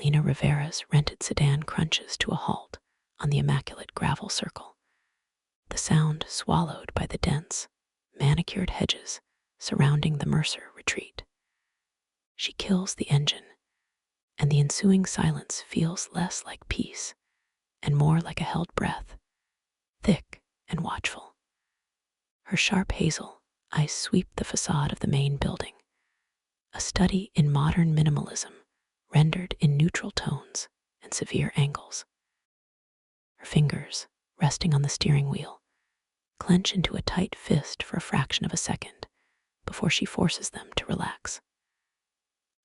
Elena Rivera's rented sedan crunches to a halt on the immaculate gravel circle, the sound swallowed by the dense, manicured hedges surrounding the Mercer Retreat. She kills the engine, and the ensuing silence feels less like peace and more like a held breath, thick and watchful. Her sharp hazel eyes sweep the facade of the main building, a study in modern minimalism rendered in neutral tones and severe angles. Her fingers, resting on the steering wheel, clench into a tight fist for a fraction of a second before she forces them to relax.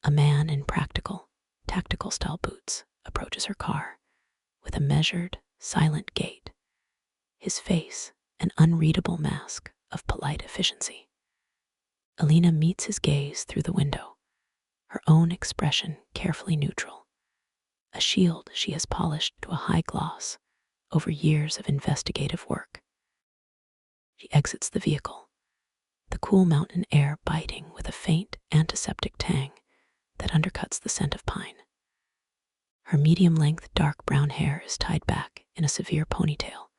A man in practical, tactical-style boots approaches her car with a measured, silent gait, his face an unreadable mask of polite efficiency. Elena meets his gaze through the window, her own expression carefully neutral, a shield she has polished to a high gloss over years of investigative work. She exits the vehicle, the cool mountain air biting with a faint antiseptic tang that undercuts the scent of pine. Her medium-length dark brown hair is tied back in a severe ponytail,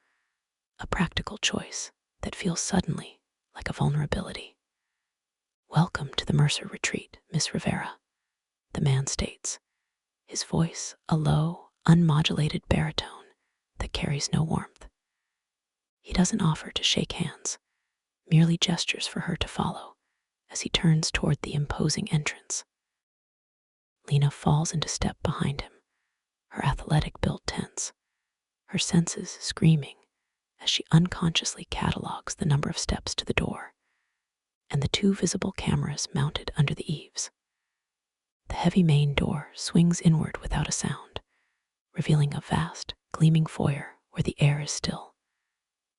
a practical choice that feels suddenly like a vulnerability. "Welcome to the Mercer Retreat, Miss Rivera," the man states, his voice a low, unmodulated baritone that carries no warmth. He doesn't offer to shake hands, merely gestures for her to follow as he turns toward the imposing entrance. Lena falls into step behind him, her athletic build tense, her senses screaming as she unconsciously catalogs the number of steps to the door and the 2 visible cameras mounted under the eaves. The heavy main door swings inward without a sound, revealing a vast, gleaming foyer where the air is still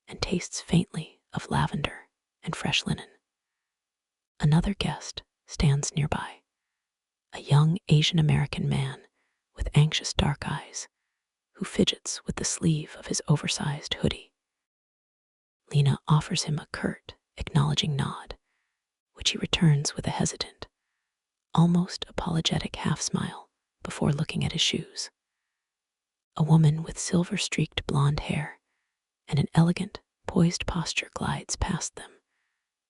and tastes faintly of lavender and fresh linen. Another guest stands nearby, a young Asian American man with anxious dark eyes who fidgets with the sleeve of his oversized hoodie. Lena offers him a curt, acknowledging nod, which he returns with a hesitant, almost apologetic half-smile before looking at his shoes. A woman with silver-streaked blonde hair and an elegant, poised posture glides past them,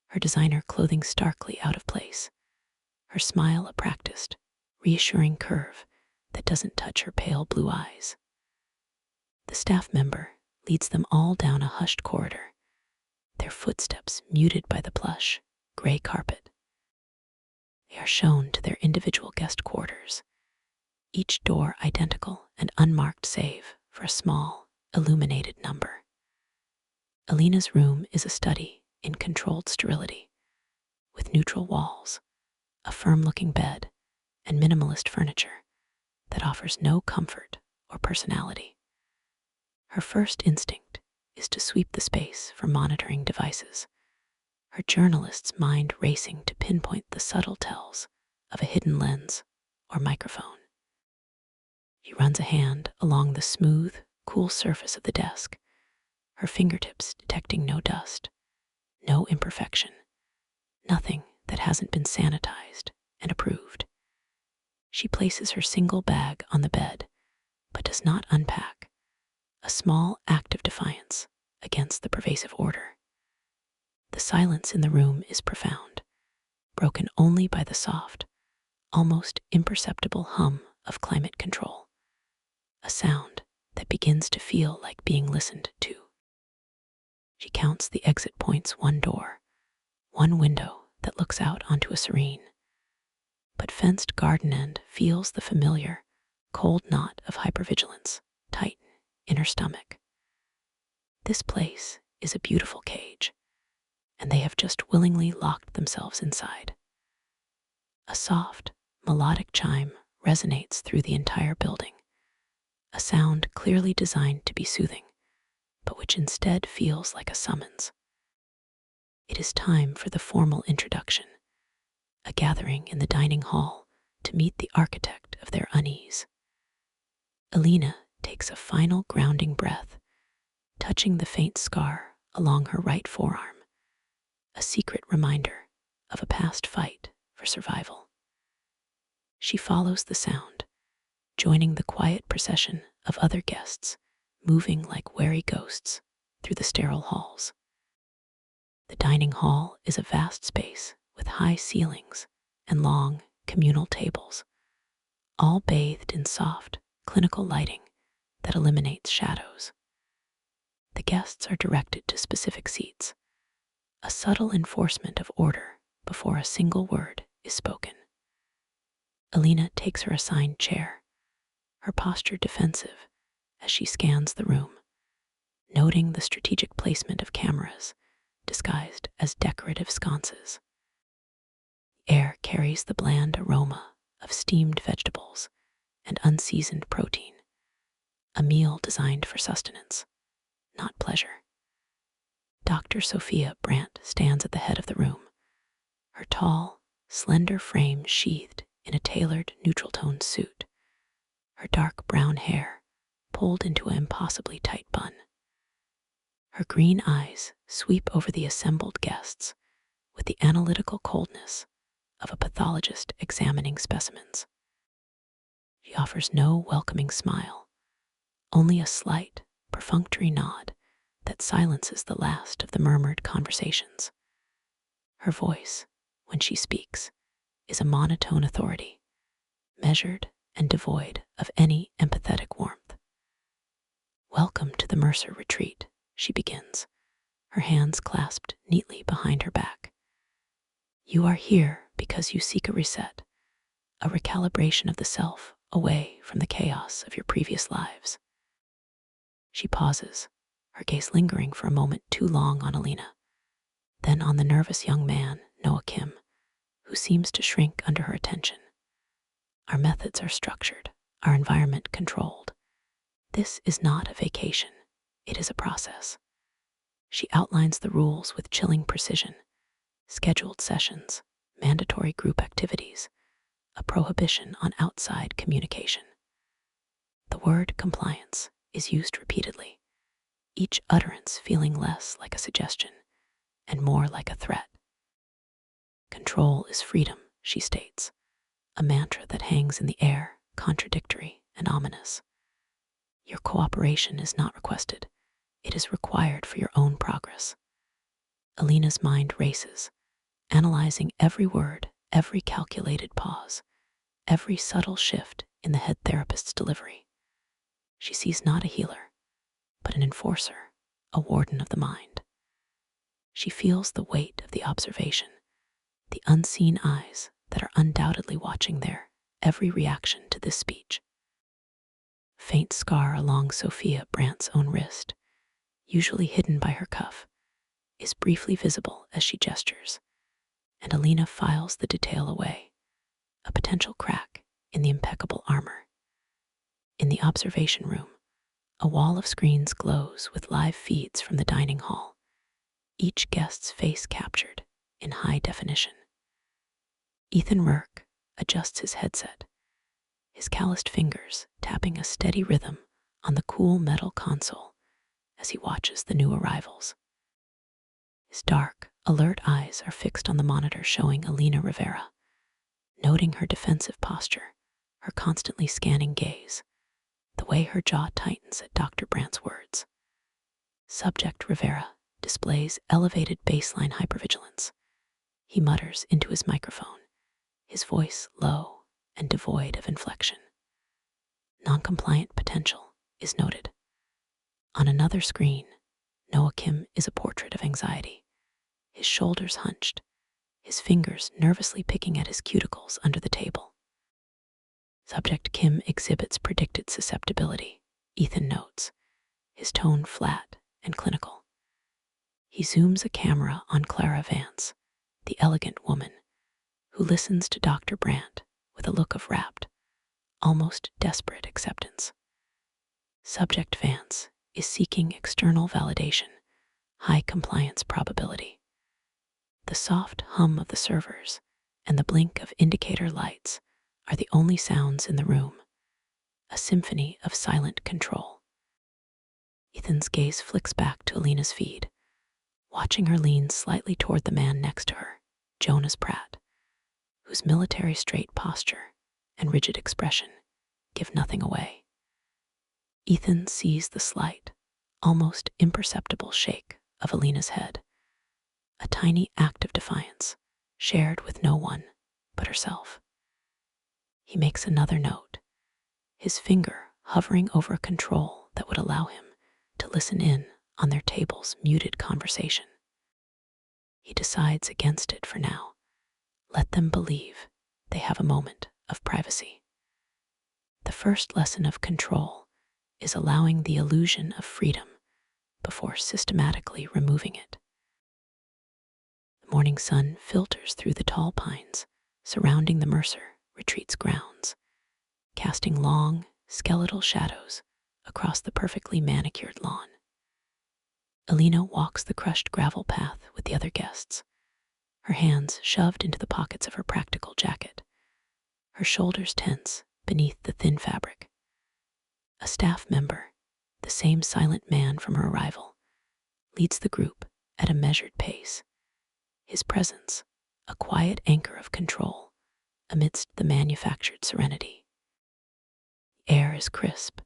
her designer clothing starkly out of place, her smile a practiced, reassuring curve that doesn't touch her pale blue eyes. The staff member leads them all down a hushed corridor, their footsteps muted by the plush, gray carpet. They are shown to their individual guest quarters, each door identical and unmarked save for a small, illuminated number. Elena's room is a study in controlled sterility, with neutral walls, a firm-looking bed, and minimalist furniture that offers no comfort or personality. Her first instinct is to sweep the space for monitoring devices, her journalist's mind racing to pinpoint the subtle tells of a hidden lens or microphone. She runs a hand along the smooth, cool surface of the desk, her fingertips detecting no dust, no imperfection, nothing that hasn't been sanitized and approved. She places her single bag on the bed, but does not unpack, a small act of defiance against the pervasive order. The silence in the room is profound, broken only by the soft, almost imperceptible hum of climate control, a sound that begins to feel like being listened to. She counts the exit points: 1 door, 1 window that looks out onto a serene, but fenced garden end feels the familiar, cold knot of hypervigilance tighten in her stomach. This place is a beautiful cage, and they have just willingly locked themselves inside. A soft, melodic chime resonates through the entire building, a sound clearly designed to be soothing, but which instead feels like a summons. It is time for the formal introduction, a gathering in the dining hall to meet the architect of their unease. Elena takes a final grounding breath, touching the faint scar along her right forearm, a secret reminder of a past fight for survival. She follows the sound, joining the quiet procession of other guests, moving like wary ghosts through the sterile halls. The dining hall is a vast space with high ceilings and long communal tables, all bathed in soft, clinical lighting that eliminates shadows. The guests are directed to specific seats, a subtle enforcement of order before a single word is spoken. Elena takes her assigned chair, her posture defensive as she scans the room, noting the strategic placement of cameras disguised as decorative sconces. Air carries the bland aroma of steamed vegetables and unseasoned protein, a meal designed for sustenance, not pleasure. Dr. Sophia Brandt stands at the head of the room, her tall, slender frame sheathed in a tailored neutral-toned suit, her dark brown hair pulled into an impossibly tight bun. Her green eyes sweep over the assembled guests with the analytical coldness of a pathologist examining specimens. She offers no welcoming smile, only a slight, perfunctory nod that silences the last of the murmured conversations. Her voice, when she speaks, is a monotone authority, measured and devoid of any empathetic warmth. "Welcome to the Mercer Retreat," she begins, her hands clasped neatly behind her back. "You are here because you seek a reset, a recalibration of the self away from the chaos of your previous lives." She pauses, her gaze lingering for a moment too long on Elena, then on the nervous young man, Noah Kim, who seems to shrink under her attention. "Our methods are structured, our environment controlled. This is not a vacation, it is a process." She outlines the rules with chilling precision: scheduled sessions, mandatory group activities, a prohibition on outside communication. The word compliance is used repeatedly, each utterance feeling less like a suggestion and more like a threat. "Control is freedom," she states, a mantra that hangs in the air, contradictory and ominous. "Your cooperation is not requested, it is required for your own progress." Elena's mind races, analyzing every word, every calculated pause, every subtle shift in the head therapist's delivery. She sees not a healer, but an enforcer, a warden of the mind. She feels the weight of the observation, the unseen eyes that are undoubtedly watching their every reaction to this speech. Faint scar along Sophia Brandt's own wrist, usually hidden by her cuff, is briefly visible as she gestures, and Elena files the detail away, a potential crack in the impeccable armor. In the observation room, a wall of screens glows with live feeds from the dining hall, each guest's face captured in high definition. Ethan Rourke adjusts his headset, his calloused fingers tapping a steady rhythm on the cool metal console as he watches the new arrivals. His dark, alert eyes are fixed on the monitor showing Elena Rivera, noting her defensive posture, her constantly scanning gaze, the way her jaw tightens at Dr. Brandt's words. Subject Rivera displays elevated baseline hypervigilance. He mutters into his microphone, his voice low and devoid of inflection. Non-compliant potential is noted. On another screen, Noah Kim is a portrait of anxiety, his shoulders hunched, his fingers nervously picking at his cuticles under the table. Subject Kim exhibits predicted susceptibility, Ethan notes, his tone flat and clinical. He zooms a camera on Clara Vance, the elegant woman, who listens to Dr. Brandt with a look of rapt, almost desperate acceptance. Subject Vance is seeking external validation, high compliance probability. The soft hum of the servers and the blink of indicator lights are the only sounds in the room, a symphony of silent control. Ethan's gaze flicks back to Elena's feed, watching her lean slightly toward the man next to her, Jonas Pratt, whose military straight posture and rigid expression give nothing away. Ethan sees the slight, almost imperceptible shake of Elena's head, a tiny act of defiance shared with no one but herself. He makes another note, his finger hovering over a control that would allow him to listen in on their table's muted conversation. He decides against it for now. Let them believe they have a moment of privacy. The first lesson of control is allowing the illusion of freedom before systematically removing it. The morning sun filters through the tall pines surrounding the Mercer Retreat's grounds, casting long, skeletal shadows across the perfectly manicured lawn. Elena walks the crushed gravel path with the other guests, her hands shoved into the pockets of her practical jacket, her shoulders tense beneath the thin fabric. A staff member, the same silent man from her arrival, leads the group at a measured pace, his presence a quiet anchor of control amidst the manufactured serenity. The air is crisp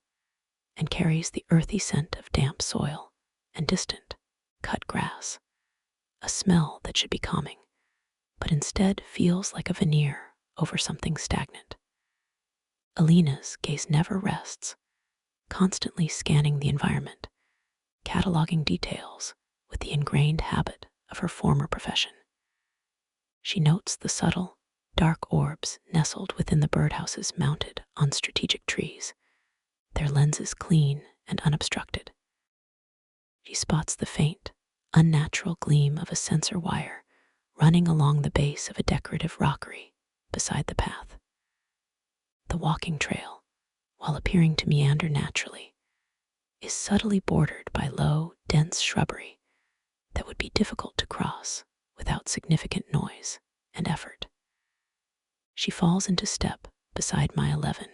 and carries the earthy scent of damp soil and distant, cut grass, a smell that should be calming, but instead feels like a veneer over something stagnant. Elena's gaze never rests, constantly scanning the environment, cataloging details with the ingrained habit of her former profession. She notes the subtle, dark orbs nestled within the birdhouses mounted on strategic trees, their lenses clean and unobstructed. She spots the faint, unnatural gleam of a sensor wire running along the base of a decorative rockery beside the path. The walking trail, while appearing to meander naturally, is subtly bordered by low, dense shrubbery that would be difficult to cross without significant noise and effort. She falls into step beside Maya Levin,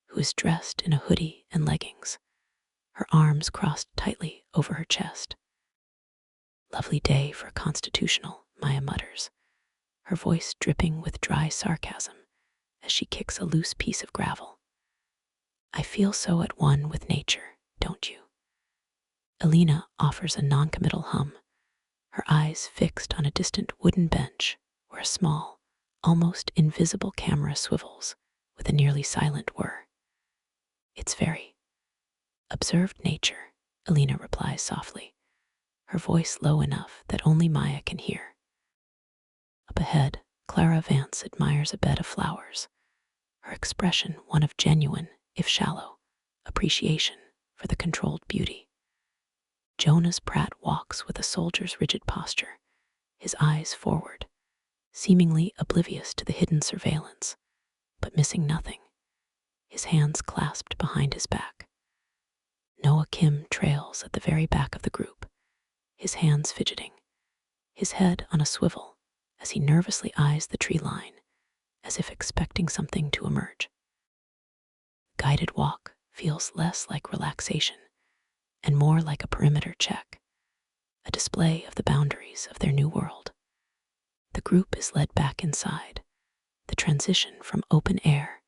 who is dressed in a hoodie and leggings, her arms crossed tightly over her chest. "Lovely day for a constitutional," Maya mutters, her voice dripping with dry sarcasm as she kicks a loose piece of gravel. "I feel so at one with nature, don't you?" Elena offers a noncommittal hum, her eyes fixed on a distant wooden bench where a small, almost invisible camera swivels with a nearly silent whir. "It's very observed nature," Elena replies softly, her voice low enough that only Maya can hear. Up ahead, Clara Vance admires a bed of flowers, her expression one of genuine, if shallow, appreciation for the controlled beauty. Jonas Pratt walks with a soldier's rigid posture, his eyes forward, seemingly oblivious to the hidden surveillance, but missing nothing, his hands clasped behind his back. Noah Kim trails at the very back of the group, his hands fidgeting, his head on a swivel as he nervously eyes the tree line, as if expecting something to emerge. Guided walk feels less like relaxation and more like a perimeter check, a display of the boundaries of their new world. The group is led back inside, the transition from open air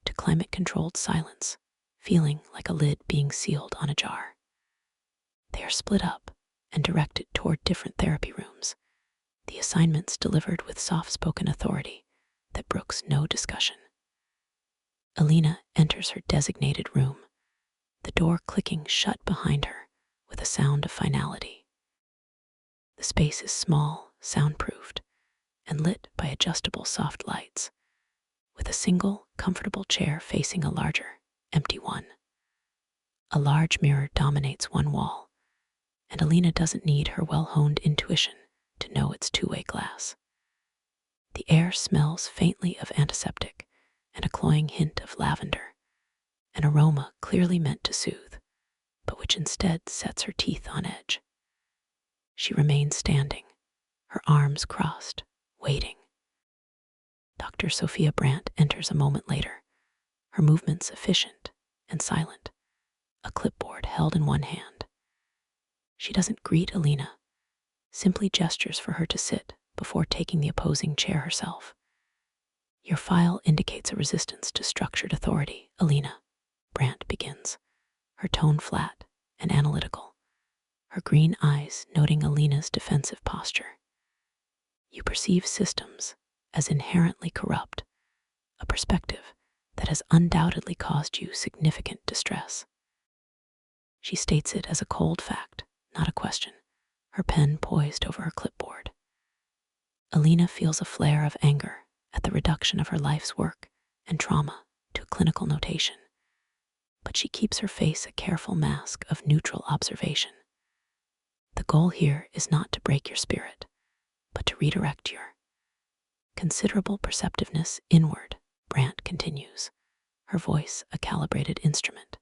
to climate-controlled silence feeling like a lid being sealed on a jar. They are split up and directed toward different therapy rooms, the assignments delivered with soft-spoken authority that brooks no discussion. Elena enters her designated room, the door clicking shut behind her with a sound of finality. The space is small, soundproofed, and lit by adjustable soft lights, with a single, comfortable chair facing a larger, empty one. A large mirror dominates one wall, and Elena doesn't need her well-honed intuition to know it's two-way glass. The air smells faintly of antiseptic and a cloying hint of lavender, an aroma clearly meant to soothe, but which instead sets her teeth on edge. She remains standing, her arms crossed, waiting. Dr. Sophia Brandt enters a moment later, her movements efficient and silent, a clipboard held in one hand. She doesn't greet Elena, simply gestures for her to sit before taking the opposing chair herself. Your file indicates a resistance to structured authority, Elena, Brandt begins, her tone flat and analytical, her green eyes noting Elena's defensive posture. You perceive systems as inherently corrupt, a perspective that has undoubtedly caused you significant distress. She states it as a cold fact, not a question, her pen poised over her clipboard. Elena feels a flare of anger at the reduction of her life's work and trauma to a clinical notation, but she keeps her face a careful mask of neutral observation. The goal here is not to break your spirit, but to redirect your considerable perceptiveness inward, Brandt continues, her voice a calibrated instrument,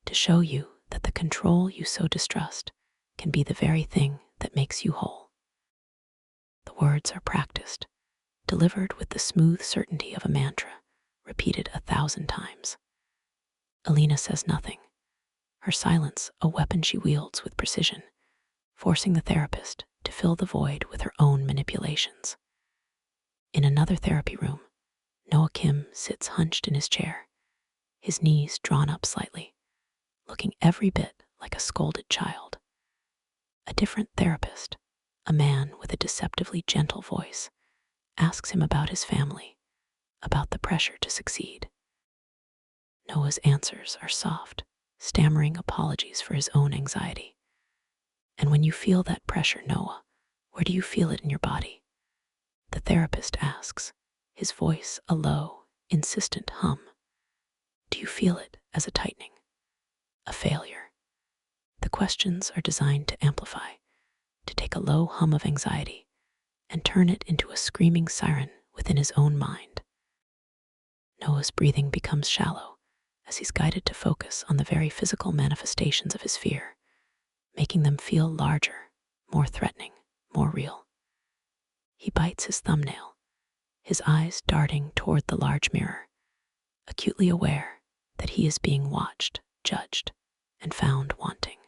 to show you that the control you so distrust can be the very thing that makes you whole. The words are practiced, delivered with the smooth certainty of a mantra, repeated 1,000 times. Elena says nothing, her silence a weapon she wields with precision, forcing the therapist to fill the void with her own manipulations. In another therapy room, Noah Kim sits hunched in his chair, his knees drawn up slightly, looking every bit like a scolded child. A different therapist, a man with a deceptively gentle voice, asks him about his family, about the pressure to succeed. Noah's answers are soft, stammering apologies for his own anxiety. And when you feel that pressure, Noah, where do you feel it in your body? The therapist asks, his voice a low, insistent hum. Do you feel it as a tightening, a failure? The questions are designed to amplify, to take a low hum of anxiety and turn it into a screaming siren within his own mind. Noah's breathing becomes shallow as he's guided to focus on the very physical manifestations of his fear, making them feel larger, more threatening, more real. He bites his thumbnail, his eyes darting toward the large mirror, acutely aware that he is being watched, judged, and found wanting.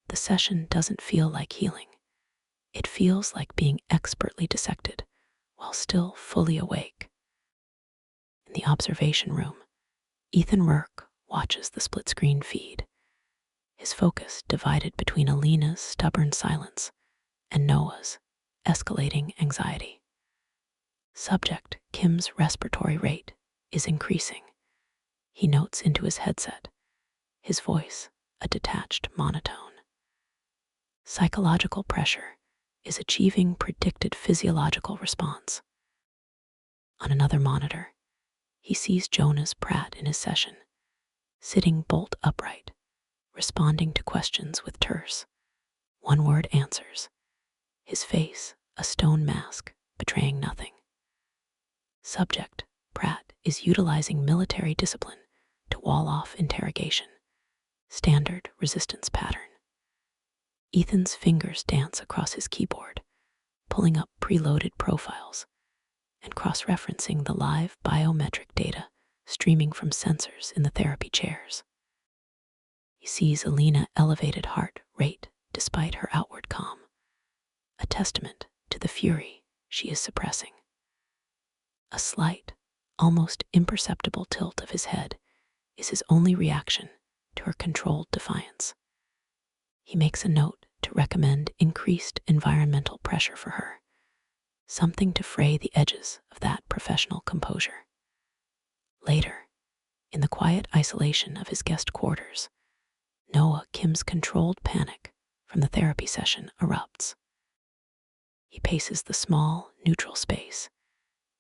The session doesn't feel like healing. It feels like being expertly dissected while still fully awake. In the observation room, Ethan Rourke watches the split-screen feed, his focus divided between Elena's stubborn silence and Noah's escalating anxiety. Subject Kim's respiratory rate is increasing. He notes into his headset, his voice a detached monotone. Psychological pressure is achieving predicted physiological response. On another monitor, he sees Jonas Pratt in his session, sitting bolt upright, responding to questions with terse, one-word answers, his face a stone mask betraying nothing. Subject Pratt is utilizing military discipline to wall off interrogation, standard resistance pattern. Ethan's fingers dance across his keyboard, pulling up preloaded profiles and cross-referencing the live biometric data streaming from sensors in the therapy chairs. He sees Elena elevated heart rate despite her outward calm, a testament to the fury she is suppressing. A slight, almost imperceptible tilt of his head is his only reaction to her controlled defiance. He makes a note to recommend increased environmental pressure for her, something to fray the edges of that professional composure. Later, in the quiet isolation of his guest quarters, Noah Kim's controlled panic from the therapy session erupts. He paces the small, neutral space,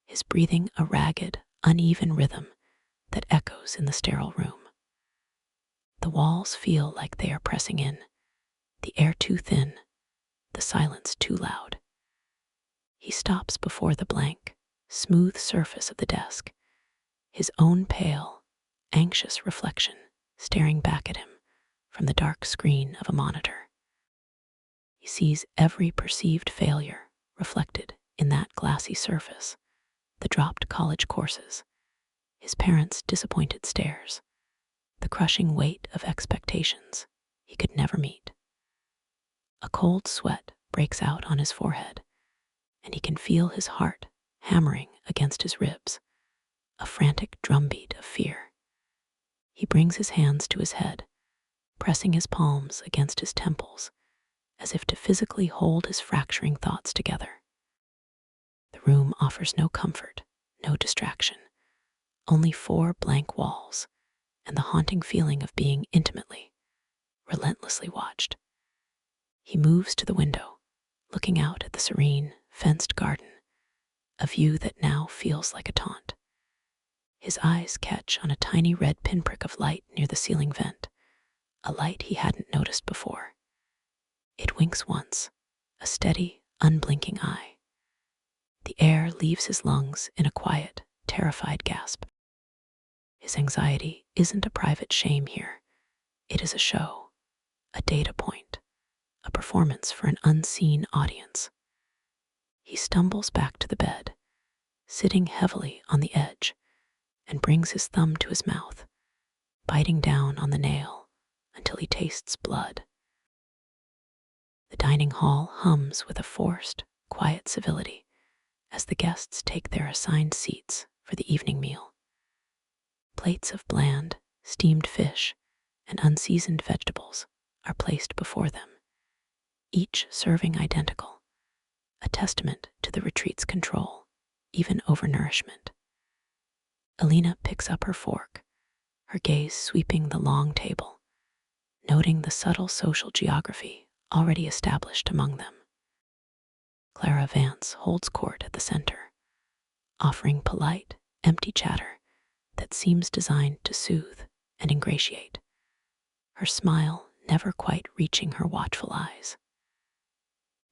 his breathing a ragged, uneven rhythm that echoes in the sterile room. The walls feel like they are pressing in, the air too thin, the silence too loud. He stops before the blank, smooth surface of the desk, his own pale, anxious reflection staring back at him from the dark screen of a monitor. He sees every perceived failure reflected in that glassy surface, the dropped college courses, his parents' disappointed stares, the crushing weight of expectations he could never meet. A cold sweat breaks out on his forehead, and he can feel his heart hammering against his ribs, a frantic drumbeat of fear. He brings his hands to his head, pressing his palms against his temples, as if to physically hold his fracturing thoughts together. The room offers no comfort, no distraction, only 4 blank walls and the haunting feeling of being intimately, relentlessly watched. He moves to the window, looking out at the serene, fenced garden, a view that now feels like a taunt. His eyes catch on a tiny red pinprick of light near the ceiling vent, a light he hadn't noticed before. It winks once, a steady, unblinking eye. The air leaves his lungs in a quiet, terrified gasp. His anxiety isn't a private shame here. It is a show, a data point, a performance for an unseen audience. He stumbles back to the bed, sitting heavily on the edge, and brings his thumb to his mouth, biting down on the nail until he tastes blood. The dining hall hums with a forced, quiet civility as the guests take their assigned seats for the evening meal. Plates of bland, steamed fish and unseasoned vegetables are placed before them, each serving identical, a testament to the retreat's control, even over nourishment. Elena picks up her fork, her gaze sweeping the long table, noting the subtle social geography already established among them. Clara Vance holds court at the center, offering polite, empty chatter that seems designed to soothe and ingratiate, her smile never quite reaching her watchful eyes.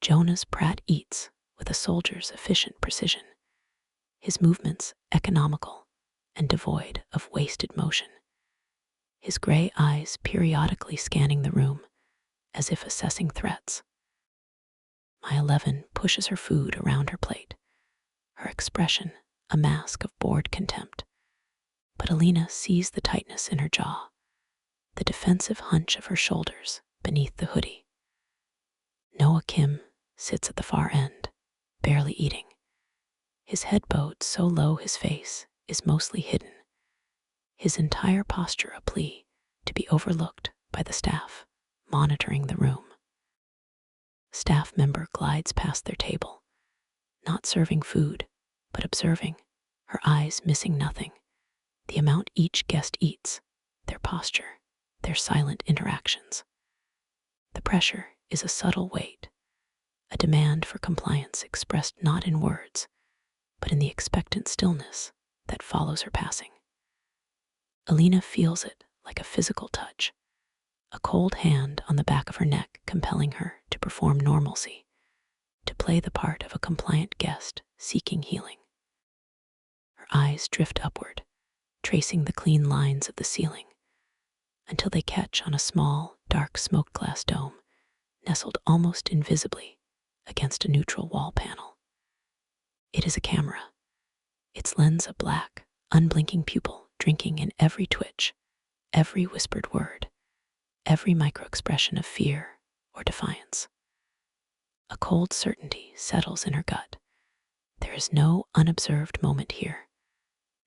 Jonas Pratt eats with a soldier's efficient precision, his movements economical and devoid of wasted motion, his gray eyes periodically scanning the room as if assessing threats. Maya Levin pushes her food around her plate, her expression a mask of bored contempt. But Elena sees the tightness in her jaw, the defensive hunch of her shoulders beneath the hoodie. Noah Kim sits at the far end, barely eating, his head bowed so low his face is mostly hidden, his entire posture a plea to be overlooked by the staff monitoring the room. A staff member glides past their table, not serving food, but observing, her eyes missing nothing, the amount each guest eats, their posture, their silent interactions. The pressure is a subtle weight, a demand for compliance expressed not in words, but in the expectant stillness that follows her passing. Elena feels it like a physical touch, a cold hand on the back of her neck compelling her to perform normalcy, to play the part of a compliant guest seeking healing. Her eyes drift upward, tracing the clean lines of the ceiling, until they catch on a small, dark smoked glass dome nestled almost invisibly against a neutral wall panel. It is a camera, its lens a black, unblinking pupil drinking in every twitch, every whispered word, every microexpression of fear or defiance. A cold certainty settles in her gut. There is no unobserved moment here,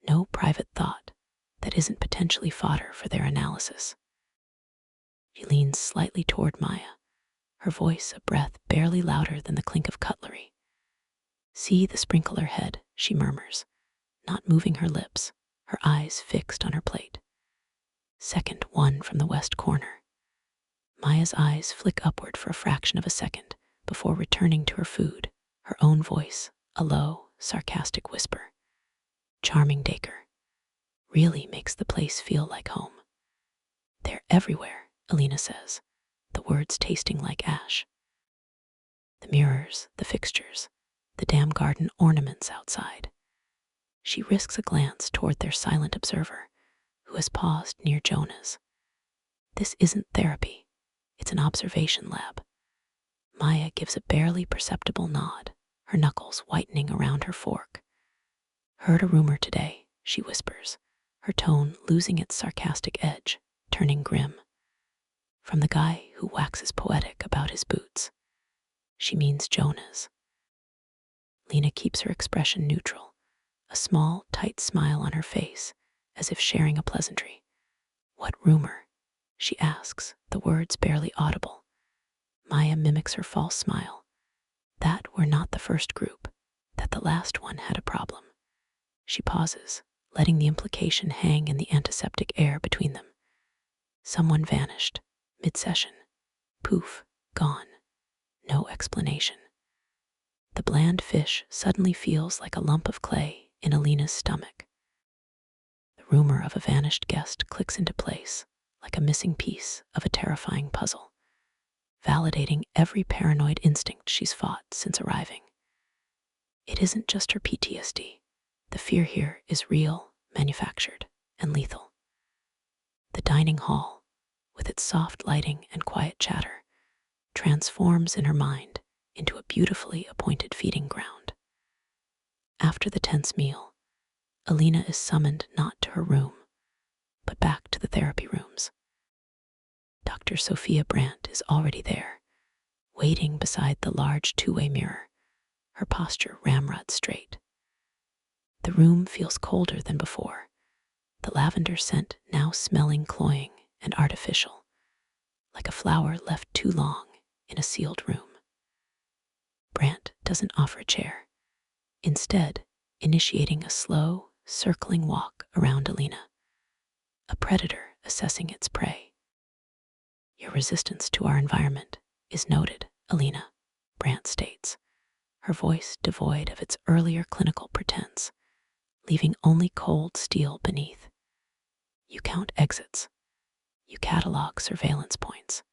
no private thought that isn't potentially fodder for their analysis. She leans slightly toward Maya, her voice a breath barely louder than the clink of cutlery. "See the sprinkler head," she murmurs, not moving her lips, her eyes fixed on her plate. Second one from the west corner. Maya's eyes flick upward for a fraction of a second before returning to her food, her own voice a low, sarcastic whisper. "Charming Dacre. Really makes the place feel like home." "They're everywhere," Elena says, the words tasting like ash. The mirrors, the fixtures, the damn garden ornaments outside. She risks a glance toward their silent observer, who has paused near Jonah's. This isn't therapy, it's an observation lab. Maya gives a barely perceptible nod, her knuckles whitening around her fork. "Heard a rumor today," she whispers, her tone losing its sarcastic edge, turning grim. "From the guy who waxes poetic about his boots." She means Jonah's. Lena keeps her expression neutral, a small, tight smile on her face, as if sharing a pleasantry. "What rumor?" she asks, the words barely audible. Maya mimics her false smile. "That we're not the first group, that the last one had a problem." She pauses, letting the implication hang in the antiseptic air between them. Someone vanished, mid-session. Poof, gone. No explanation. The bland fish suddenly feels like a lump of clay in Elena's stomach. The rumor of a vanished guest clicks into place, like a missing piece of a terrifying puzzle, validating every paranoid instinct she's fought since arriving. It isn't just her PTSD. The fear here is real, manufactured, and lethal. The dining hall, with its soft lighting and quiet chatter, transforms in her mind into a beautifully appointed feeding ground. After the tense meal, Elena is summoned not to her room, but back to the therapy rooms. Dr. Sophia Brandt is already there, waiting beside the large two-way mirror, her posture ramrod straight. The room feels colder than before, the lavender scent now smelling cloying and artificial, like a flower left too long in a sealed room. Brandt doesn't offer a chair, instead initiating a slow, circling walk around Elena, a predator assessing its prey. "Your resistance to our environment is noted, Elena," Brandt states, her voice devoid of its earlier clinical pretense, leaving only cold steel beneath. "You count exits. You catalog surveillance points.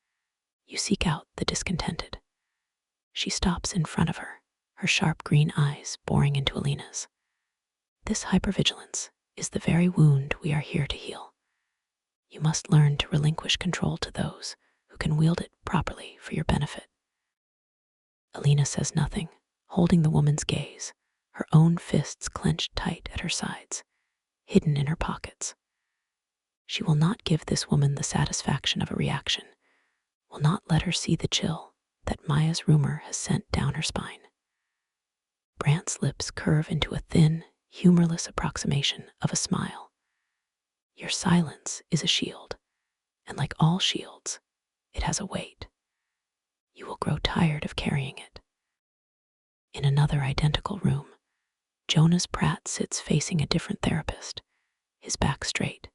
You seek out the discontented." She stops in front of her sharp green eyes boring into Elena's. "This hypervigilance is the very wound we are here to heal. You must learn to relinquish control to those who can wield it properly for your benefit." Elena says nothing, holding the woman's gaze, her own fists clenched tight at her sides, hidden in her pockets. She will not give this woman the satisfaction of a reaction, will not let her see the chill that Maya's rumor has sent down her spine. Brandt's lips curve into a thin, humorless approximation of a smile. "Your silence is a shield, and like all shields, it has a weight. You will grow tired of carrying it." In another identical room, Jonas Pratt sits facing a different therapist, his back straight,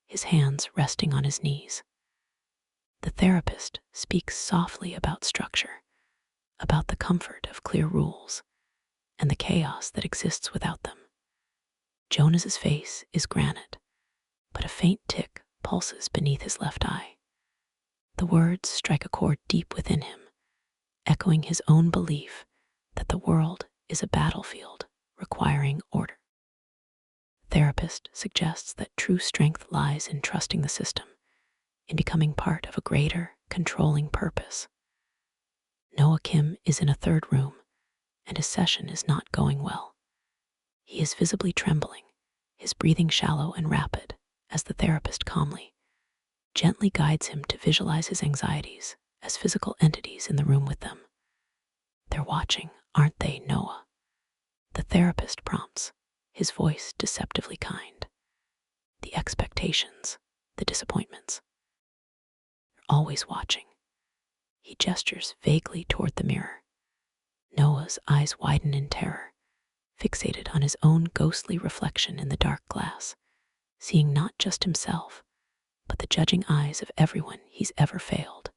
his hands resting on his knees. The therapist speaks softly about structure, about the comfort of clear rules, and the chaos that exists without them. Jonas's face is granite, but a faint tick pulses beneath his left eye. The words strike a chord deep within him, echoing his own belief that the world is a battlefield requiring order. The therapist suggests that true strength lies in trusting the system, in becoming part of a greater, controlling purpose. Noah Kim is in a third room, and his session is not going well. He is visibly trembling, his breathing shallow and rapid, as the therapist calmly, gently guides him to visualize his anxieties as physical entities in the room with them. "They're watching, aren't they, Noah?" The therapist prompts, his voice deceptively kind. "The expectations, the disappointments. They're always watching." He gestures vaguely toward the mirror. Noah's eyes widen in terror, fixated on his own ghostly reflection in the dark glass, seeing not just himself, but the judging eyes of everyone he's ever failed.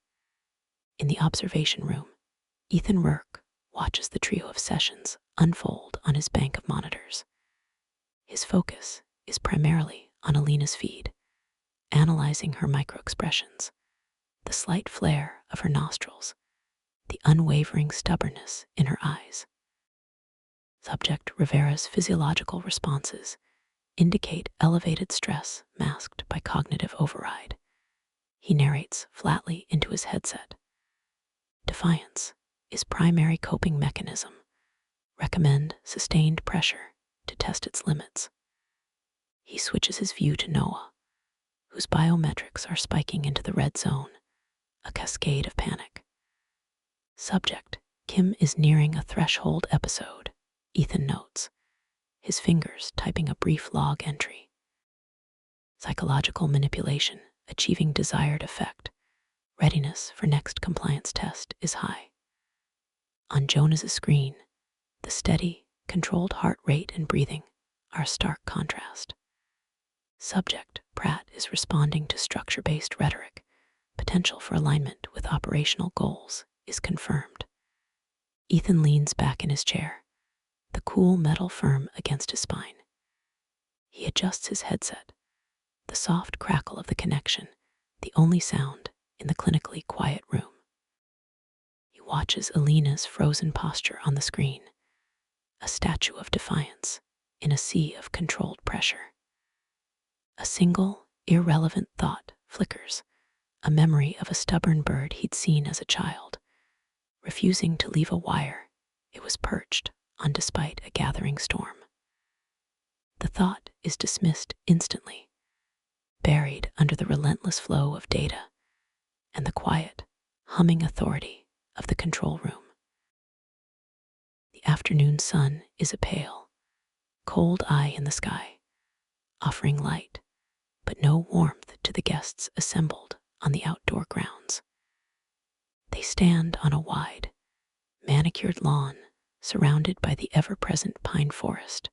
In the observation room, Ethan Rourke watches the trio of sessions unfold on his bank of monitors. His focus is primarily on Elena's feed, analyzing her microexpressions, the slight flare of her nostrils, the unwavering stubbornness in her eyes. Subject Rivera's physiological responses indicate elevated stress masked by cognitive override. He narrates flatly into his headset. Defiance is primary coping mechanism. Recommend sustained pressure to test its limits. He switches his view to Noah, whose biometrics are spiking into the red zone, a cascade of panic. Subject Kim is nearing a threshold episode, Ethan notes, his fingers typing a brief log entry. Psychological manipulation, achieving desired effect. Readiness for next compliance test is high. On Jonas's screen, the steady, controlled heart rate and breathing are a stark contrast. Subject, Pratt, is responding to structure-based rhetoric. Potential for alignment with operational goals is confirmed. Ethan leans back in his chair, the cool metal firm against his spine. He adjusts his headset, the soft crackle of the connection, the only sound in the clinically quiet room. He watches Elena's frozen posture on the screen, a statue of defiance in a sea of controlled pressure. A single, irrelevant thought flickers, a memory of a stubborn bird he'd seen as a child, refusing to leave a wire it was perched on despite a gathering storm. The thought is dismissed instantly, buried under the relentless flow of data and the quiet, humming authority of the control room. The afternoon sun is a pale, cold eye in the sky, offering light, but no warmth to the guests assembled on the outdoor grounds. They stand on a wide, manicured lawn surrounded by the ever-present pine forest,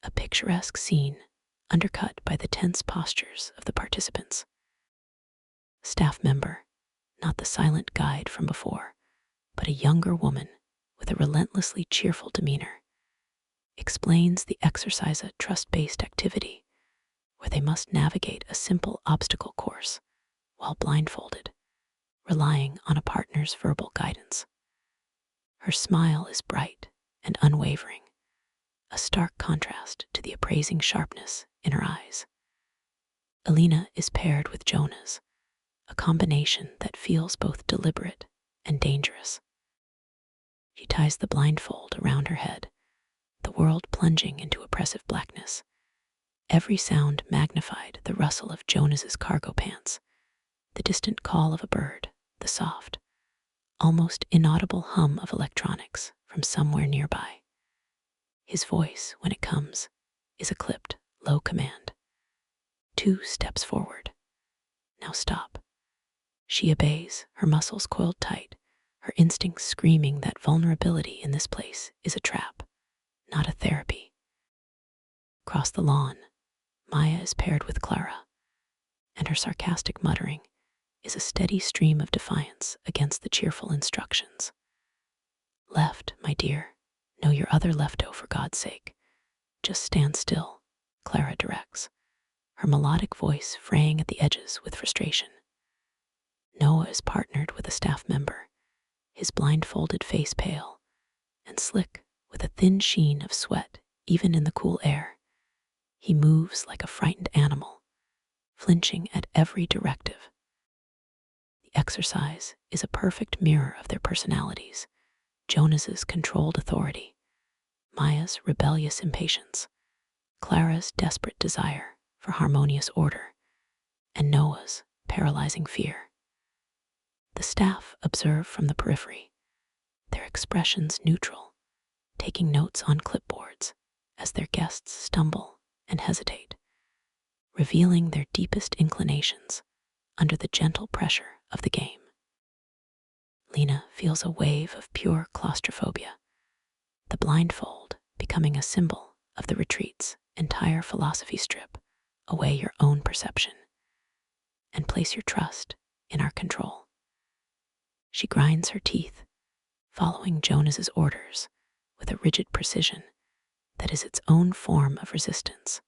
a picturesque scene undercut by the tense postures of the participants. Staff member, not the silent guide from before, but a younger woman with a relentlessly cheerful demeanor, explains the exercise a trust-based activity where they must navigate a simple obstacle course while blindfolded, relying on a partner's verbal guidance. Her smile is bright and unwavering, a stark contrast to the appraising sharpness in her eyes. Elena is paired with Jonas, a combination that feels both deliberate and dangerous. She ties the blindfold around her head, the world plunging into oppressive blackness. Every sound magnified, the rustle of Jonas's cargo pants, the distant call of a bird, the soft, almost inaudible hum of electronics from somewhere nearby. His voice, when it comes, is a clipped, low command. 2 steps forward. Now stop. She obeys, her muscles coiled tight, her instincts screaming that vulnerability in this place is a trap, not a therapy. Across the lawn, Maya is paired with Clara, and her sarcastic muttering is a steady stream of defiance against the cheerful instructions. Left, my dear. Know your other lefto, for God's sake. Just stand still, Clara directs, her melodic voice fraying at the edges with frustration. Noah is partnered with a staff member, his blindfolded face pale and slick with a thin sheen of sweat even in the cool air. He moves like a frightened animal, flinching at every directive. The exercise is a perfect mirror of their personalities, Jonas's controlled authority, Maya's rebellious impatience, Clara's desperate desire for harmonious order, and Noah's paralyzing fear. The staff observe from the periphery, their expressions neutral, taking notes on clipboards as their guests stumble and hesitate, revealing their deepest inclinations under the gentle pressure of the game. Lena feels a wave of pure claustrophobia, the blindfold becoming a symbol of the retreat's entire philosophy. Strip away your own perception and place your trust in our control. She grinds her teeth, following Jonas's orders with a rigid precision that is its own form of resistance,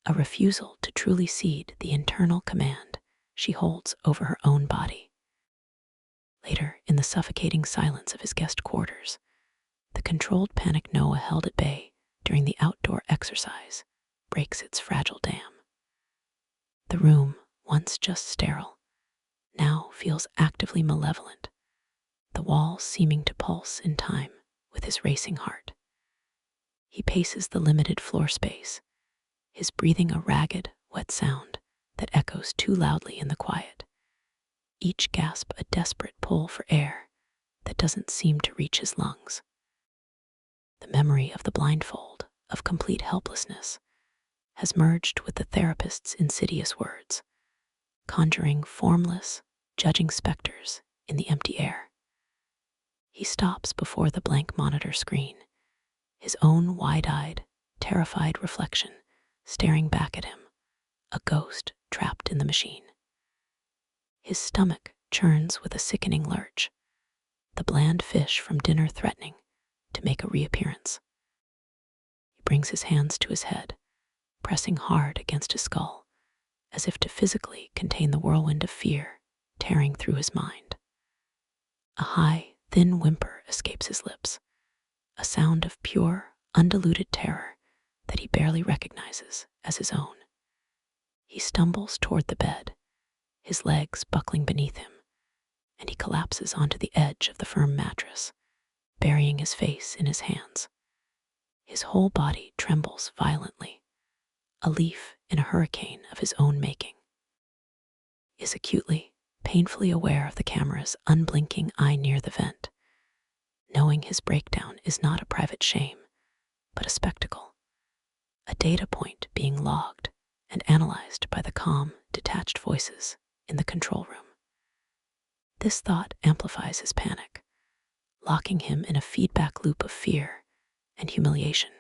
a refusal to truly cede the internal command she holds over her own body. Later, in the suffocating silence of his guest quarters, the controlled panic Noah held at bay during the outdoor exercise breaks its fragile dam. The room, once just sterile, now feels actively malevolent, the walls seeming to pulse in time with his racing heart. He paces the limited floor space, his breathing a ragged, wet sound that echoes too loudly in the quiet, each gasp a desperate pull for air that doesn't seem to reach his lungs. The memory of the blindfold, of complete helplessness, has merged with the therapist's insidious words, conjuring formless, judging specters in the empty air. He stops before the blank monitor screen, his own wide-eyed, terrified reflection staring back at him, a ghost trapped in the machine. His stomach churns with a sickening lurch, the bland fish from dinner threatening to make a reappearance. He brings his hands to his head, pressing hard against his skull, as if to physically contain the whirlwind of fear tearing through his mind. A high, thin whimper escapes his lips, a sound of pure, undiluted terror that he barely recognizes as his own. He stumbles toward the bed, his legs buckling beneath him, and he collapses onto the edge of the firm mattress, burying his face in his hands. His whole body trembles violently, a leaf in a hurricane of his own making. He is acutely, painfully aware of the camera's unblinking eye near the vent, knowing his breakdown is not a private shame, but a spectacle, a data point being logged and analyzed by the calm, detached voices in the control room. This thought amplifies his panic, locking him in a feedback loop of fear and humiliation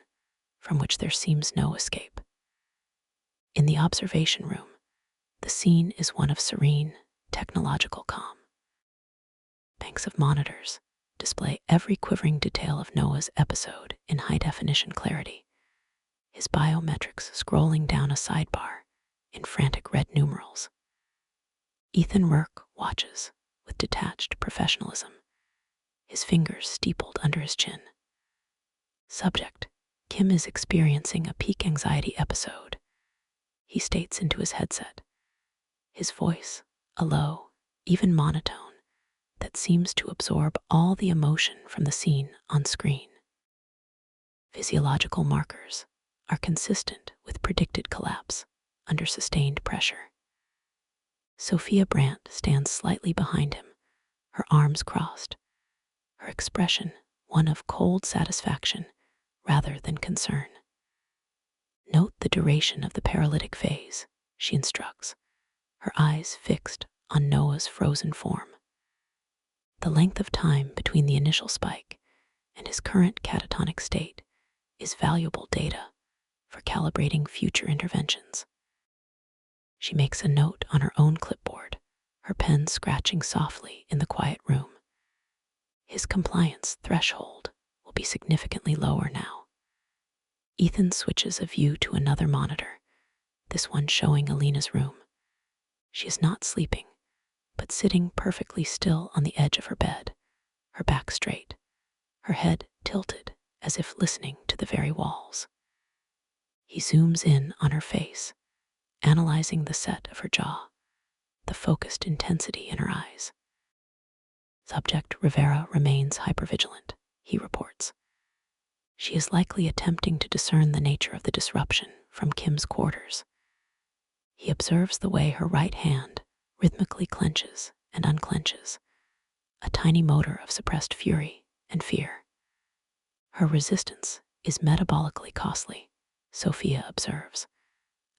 from which there seems no escape. In the observation room, the scene is one of serene, technological calm. Banks of monitors display every quivering detail of Noah's episode in high-definition clarity, his biometrics scrolling down a sidebar in frantic red numerals. Ethan Rourke watches with detached professionalism, his fingers steepled under his chin. Subject: Kim is experiencing a peak anxiety episode, he states into his headset, his voice a low, even monotone that seems to absorb all the emotion from the scene on screen. Physiological markers are consistent with predicted collapse under sustained pressure. Sophia Brandt stands slightly behind him, her arms crossed, her expression one of cold satisfaction rather than concern. Note the duration of the paralytic phase, she instructs, her eyes fixed on Noah's frozen form. The length of time between the initial spike and his current catatonic state is valuable data for calibrating future interventions. She makes a note on her own clipboard, her pen scratching softly in the quiet room. His compliance threshold will be significantly lower now. Ethan switches a view to another monitor, this one showing Elena's room. She is not sleeping, but sitting perfectly still on the edge of her bed, her back straight, her head tilted as if listening to the very walls. He zooms in on her face, analyzing the set of her jaw, the focused intensity in her eyes. Subject Rivera remains hypervigilant, he reports. She is likely attempting to discern the nature of the disruption from Kim's quarters. He observes the way her right hand rhythmically clenches and unclenches, a tiny motor of suppressed fury and fear. Her resistance is metabolically costly, Sophia observes,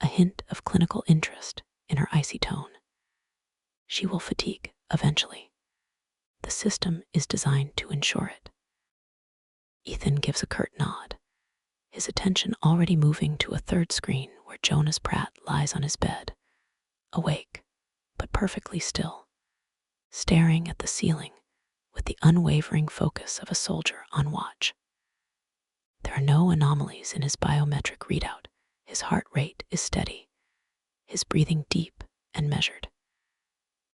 a hint of clinical interest in her icy tone. She will fatigue eventually. The system is designed to ensure it. Ethan gives a curt nod, his attention already moving to a third screen where Jonas Pratt lies on his bed, awake, but perfectly still, staring at the ceiling with the unwavering focus of a soldier on watch. There are no anomalies in his biometric readout. His heart rate is steady, his breathing deep and measured.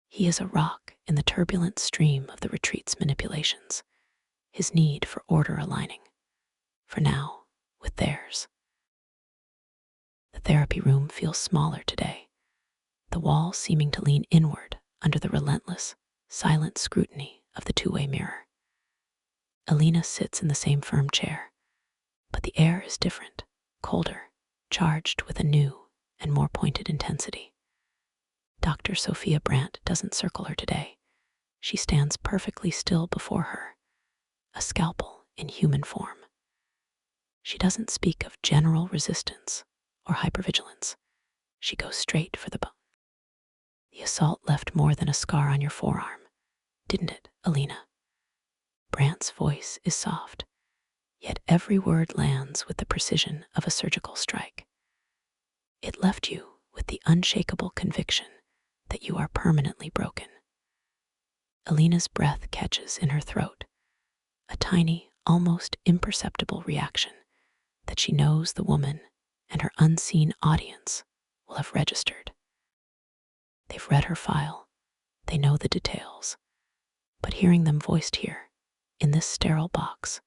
He is a rock in the turbulent stream of the retreat's manipulations, his need for order aligning, for now, with theirs. The therapy room feels smaller today, the wall seeming to lean inward under the relentless, silent scrutiny of the two-way mirror. Elena sits in the same firm chair, but the air is different, colder, charged with a new and more pointed intensity. Dr. Sophia Brandt doesn't circle her today. She stands perfectly still before her, a scalpel in human form. She doesn't speak of general resistance or hypervigilance. She goes straight for the bone. The assault left more than a scar on your forearm, didn't it, Elena? Brandt's voice is soft, yet every word lands with the precision of a surgical strike. It left you with the unshakable conviction that you are permanently broken. Elena's breath catches in her throat, a tiny, almost imperceptible reaction that she knows the woman and her unseen audience will have registered. They've read her file, they know the details, but hearing them voiced here, in this sterile box,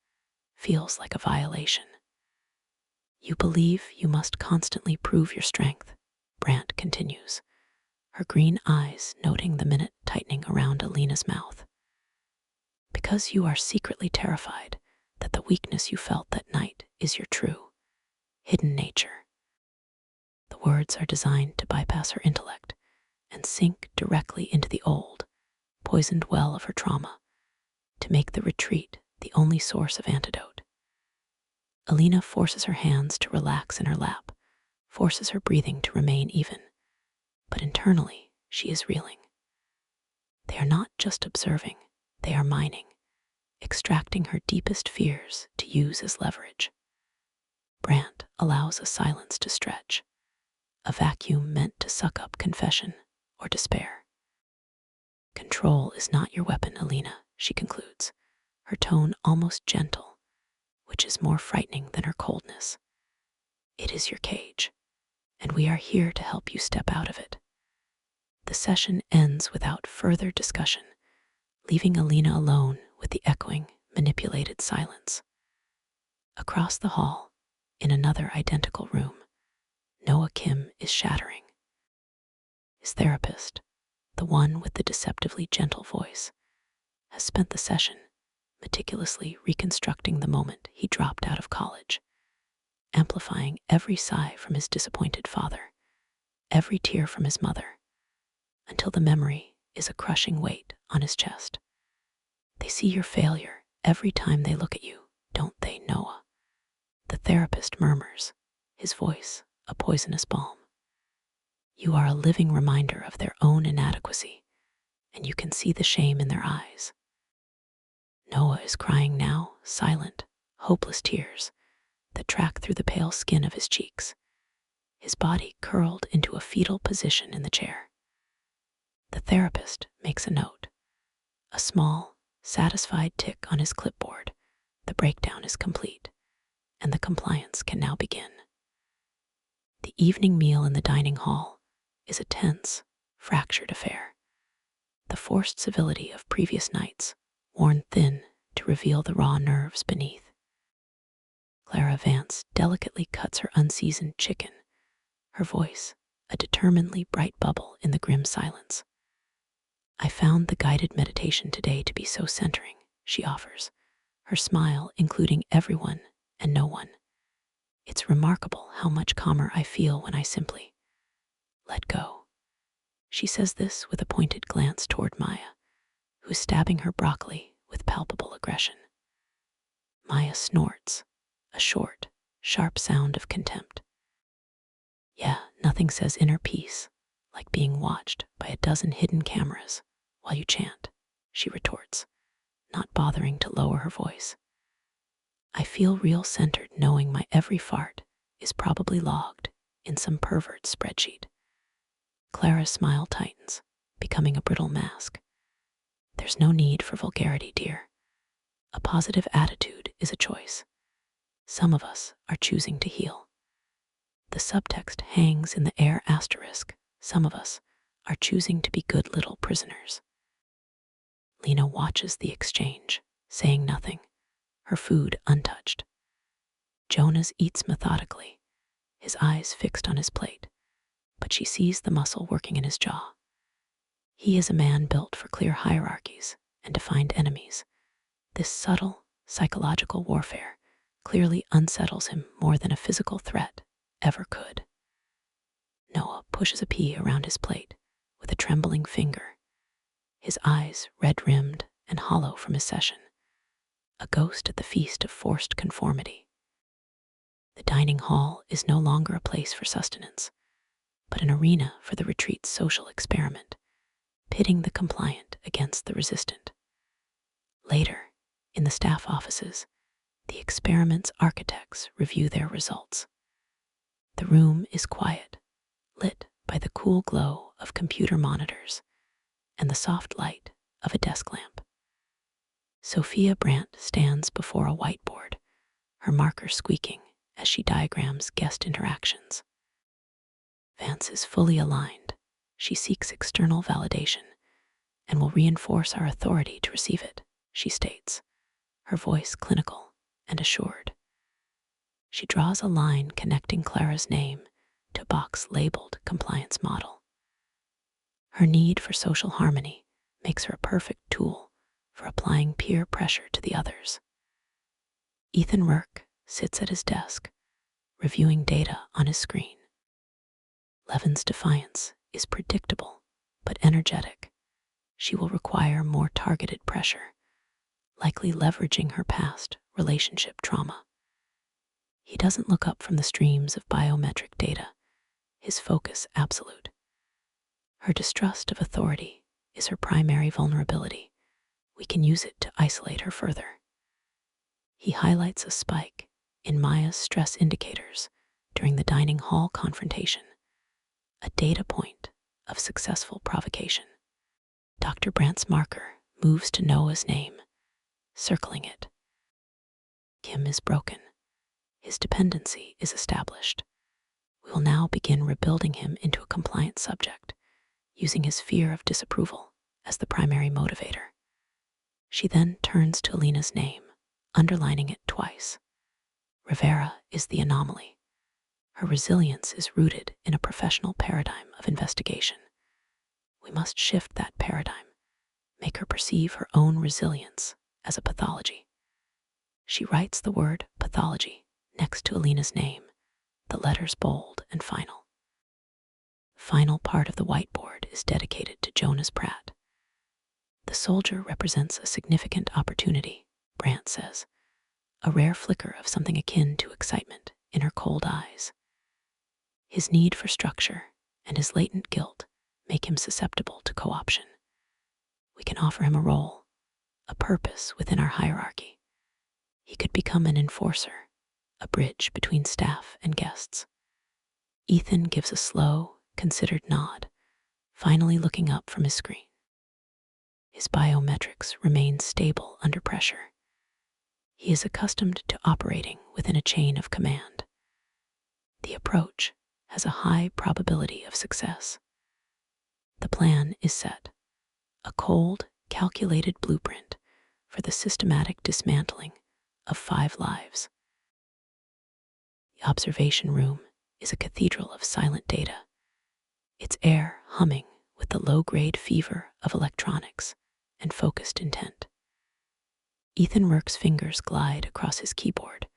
feels like a violation. You believe you must constantly prove your strength, Brandt continues, her green eyes noting the minute tightening around Elena's mouth. Because you are secretly terrified that the weakness you felt that night is your true, hidden nature. The words are designed to bypass her intellect and sink directly into the old, poisoned well of her trauma, to make the retreat the only source of antidote. Elena forces her hands to relax in her lap, forces her breathing to remain even, but internally she is reeling. They are not just observing, they are mining, extracting her deepest fears to use as leverage. Brandt allows a silence to stretch, a vacuum meant to suck up confession or despair. Control is not your weapon, Elena, she concludes, her tone almost gentle, which is more frightening than her coldness. It is your cage, and we are here to help you step out of it. The session ends without further discussion, leaving Elena alone with the echoing, manipulated silence. Across the hall, in another identical room, Noah Kim is shattering. His therapist, the one with the deceptively gentle voice, has spent the session meticulously reconstructing the moment he dropped out of college, amplifying every sigh from his disappointed father, every tear from his mother, until the memory is a crushing weight on his chest. They see your failure every time they look at you, don't they, Noah? The therapist murmurs, his voice a poisonous balm. You are a living reminder of their own inadequacy, and you can see the shame in their eyes. Noah is crying now, silent, hopeless tears that track through the pale skin of his cheeks, his body curled into a fetal position in the chair. The therapist makes a note, a small, satisfied tick on his clipboard. The breakdown is complete, and the compliance can now begin. The evening meal in the dining hall is a tense, fractured affair. The forced civility of previous nights worn thin to reveal the raw nerves beneath. Clara Vance delicately cuts her unseasoned chicken, her voice a determinedly bright bubble in the grim silence. I found the guided meditation today to be so centering, she offers, her smile including everyone and no one. It's remarkable how much calmer I feel when I simply let go. She says this with a pointed glance toward Maya, who's stabbing her broccoli with palpable aggression. Maya snorts, a short, sharp sound of contempt. Yeah, nothing says inner peace like being watched by a dozen hidden cameras while you chant, she retorts, not bothering to lower her voice. I feel real centered knowing my every fart is probably logged in some pervert's spreadsheet. Clara's smile tightens, becoming a brittle mask. There's no need for vulgarity, dear. A positive attitude is a choice. Some of us are choosing to heal. The subtext hangs in the air asterisk. Some of us are choosing to be good little prisoners. Lena watches the exchange, saying nothing, her food untouched. Jonas eats methodically, his eyes fixed on his plate, but she sees the muscle working in his jaw. He is a man built for clear hierarchies and defined enemies. This subtle, psychological warfare clearly unsettles him more than a physical threat ever could. Noah pushes a pea around his plate with a trembling finger, his eyes red-rimmed and hollow from his session, a ghost at the feast of forced conformity. The dining hall is no longer a place for sustenance, but an arena for the retreat's social experiment, pitting the compliant against the resistant. Later, in the staff offices, the experiment's architects review their results. The room is quiet, lit by the cool glow of computer monitors and the soft light of a desk lamp. Sophia Brandt stands before a whiteboard, her marker squeaking as she diagrams guest interactions. Vance is fully aligned. She seeks external validation and will reinforce our authority to receive it, she states, her voice clinical and assured. She draws a line connecting Clara's name to a box labeled compliance model. Her need for social harmony makes her a perfect tool for applying peer pressure to the others. Ethan Rourke sits at his desk, reviewing data on his screen. Levin's Defiance is predictable but energetic. She will require more targeted pressure, likely leveraging her past relationship trauma. He doesn't look up from the streams of biometric data, his focus absolute. Her distrust of authority is her primary vulnerability. We can use it to isolate her further. He highlights a spike in Maya's stress indicators during the dining hall confrontation, a data point of successful provocation. Dr. Brandt's marker moves to Noah's name, circling it. Kim is broken. His dependency is established. We will now begin rebuilding him into a compliant subject, using his fear of disapproval as the primary motivator. She then turns to Elena's name, underlining it twice. Rivera is the anomaly. Her resilience is rooted in a professional paradigm of investigation. We must shift that paradigm, make her perceive her own resilience as a pathology. She writes the word pathology next to Elena's name, the letters bold and final. The final part of the whiteboard is dedicated to Jonas Pratt. The soldier represents a significant opportunity, Brandt says, a rare flicker of something akin to excitement in her cold eyes. His need for structure and his latent guilt make him susceptible to co-option. We can offer him a role, a purpose within our hierarchy. He could become an enforcer, a bridge between staff and guests. Ethan gives a slow, considered nod, finally looking up from his screen. His biometrics remain stable under pressure. He is accustomed to operating within a chain of command. The approach has a high probability of success. The plan is set, a cold, calculated blueprint for the systematic dismantling of 5 lives. The observation room is a cathedral of silent data, its air humming with the low-grade fever of electronics and focused intent. Ethan Rourke's fingers glide across his keyboard,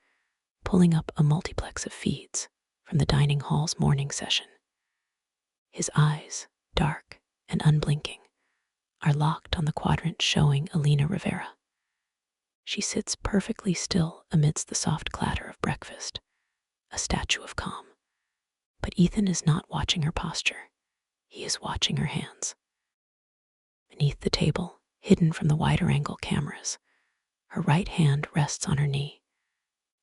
pulling up a multiplex of feeds from the dining hall's morning session. His eyes, dark and unblinking, are locked on the quadrant showing Elena Rivera. She sits perfectly still amidst the soft clatter of breakfast, a statue of calm. But Ethan is not watching her posture. He is watching her hands. Beneath the table, hidden from the wider angle cameras, her right hand rests on her knee,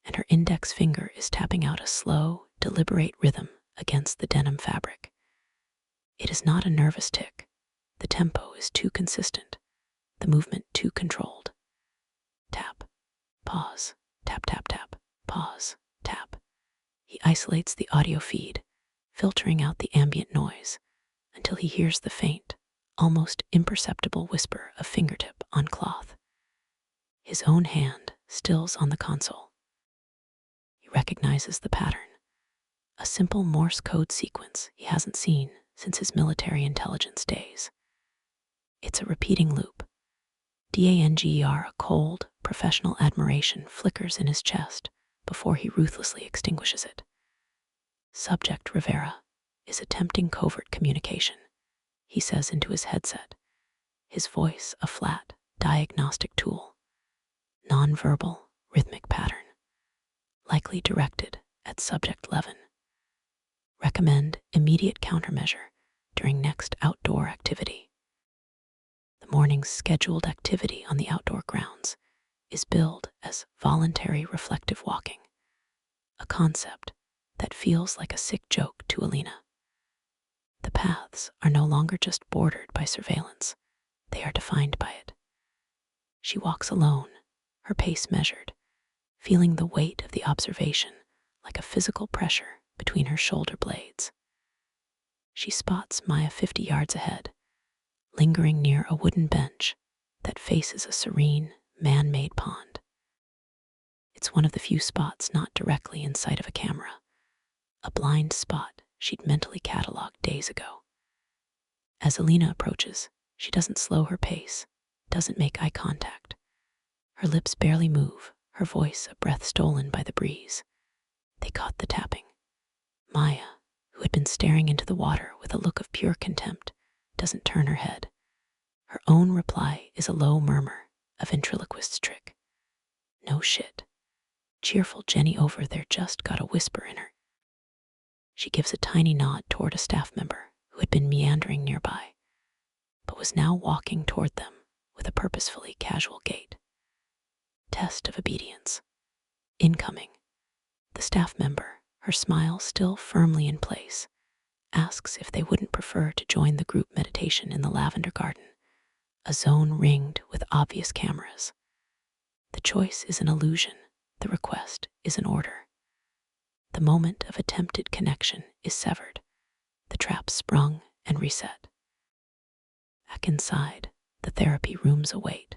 and her index finger is tapping out a slow, deliberate rhythm against the denim fabric. It is not a nervous tick. The tempo is too consistent, the movement too controlled. Tap, pause, tap, tap, tap, pause, tap. He isolates the audio feed, filtering out the ambient noise until he hears the faint, almost imperceptible whisper of fingertip on cloth. His own hand stills on the console. He recognizes the pattern, a simple Morse code sequence he hasn't seen since his military intelligence days. It's a repeating loop. DANGER, a cold, professional admiration flickers in his chest before he ruthlessly extinguishes it. Subject Rivera is attempting covert communication, he says into his headset, his voice a flat, diagnostic tool. Non-verbal, rhythmic pattern, likely directed at subject Levin. Recommend immediate countermeasure during next outdoor activity. The morning's scheduled activity on the outdoor grounds is billed as voluntary reflective walking, a concept that feels like a sick joke to Elena. The paths are no longer just bordered by surveillance, they are defined by it. She walks alone, her pace measured, feeling the weight of the observation like a physical pressure between her shoulder blades. She spots Maya 50 yards ahead, lingering near a wooden bench that faces a serene, man-made pond. It's one of the few spots not directly in sight of a camera, a blind spot she'd mentally cataloged days ago. As Elena approaches, she doesn't slow her pace, doesn't make eye contact. Her lips barely move, her voice a breath stolen by the breeze. They caught the tapping. Maya, who had been staring into the water with a look of pure contempt, doesn't turn her head. Her own reply is a low murmur, a ventriloquist's trick. No shit. Cheerful Jenny over there just got a whisper in her. She gives a tiny nod toward a staff member who had been meandering nearby, but was now walking toward them with a purposefully casual gait. Test of obedience. Incoming. The staff member, her smile still firmly in place, asks if they wouldn't prefer to join the group meditation in the lavender garden, a zone ringed with obvious cameras. The choice is an illusion, the request is an order. The moment of attempted connection is severed, the trap sprung and reset. Back inside, the therapy rooms await.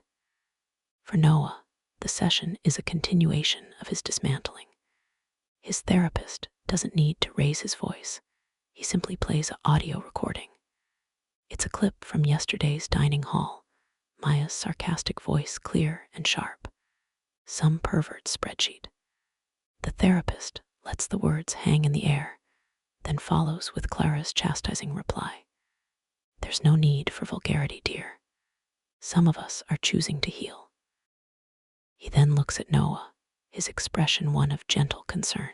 For Noah, the session is a continuation of his dismantling. His therapist doesn't need to raise his voice. He simply plays an audio recording. It's a clip from yesterday's dining hall, Maya's sarcastic voice clear and sharp. Some pervert spreadsheet. The therapist lets the words hang in the air, then follows with Clara's chastising reply. There's no need for vulgarity, dear. Some of us are choosing to heal. He then looks at Noah, his expression one of gentle concern.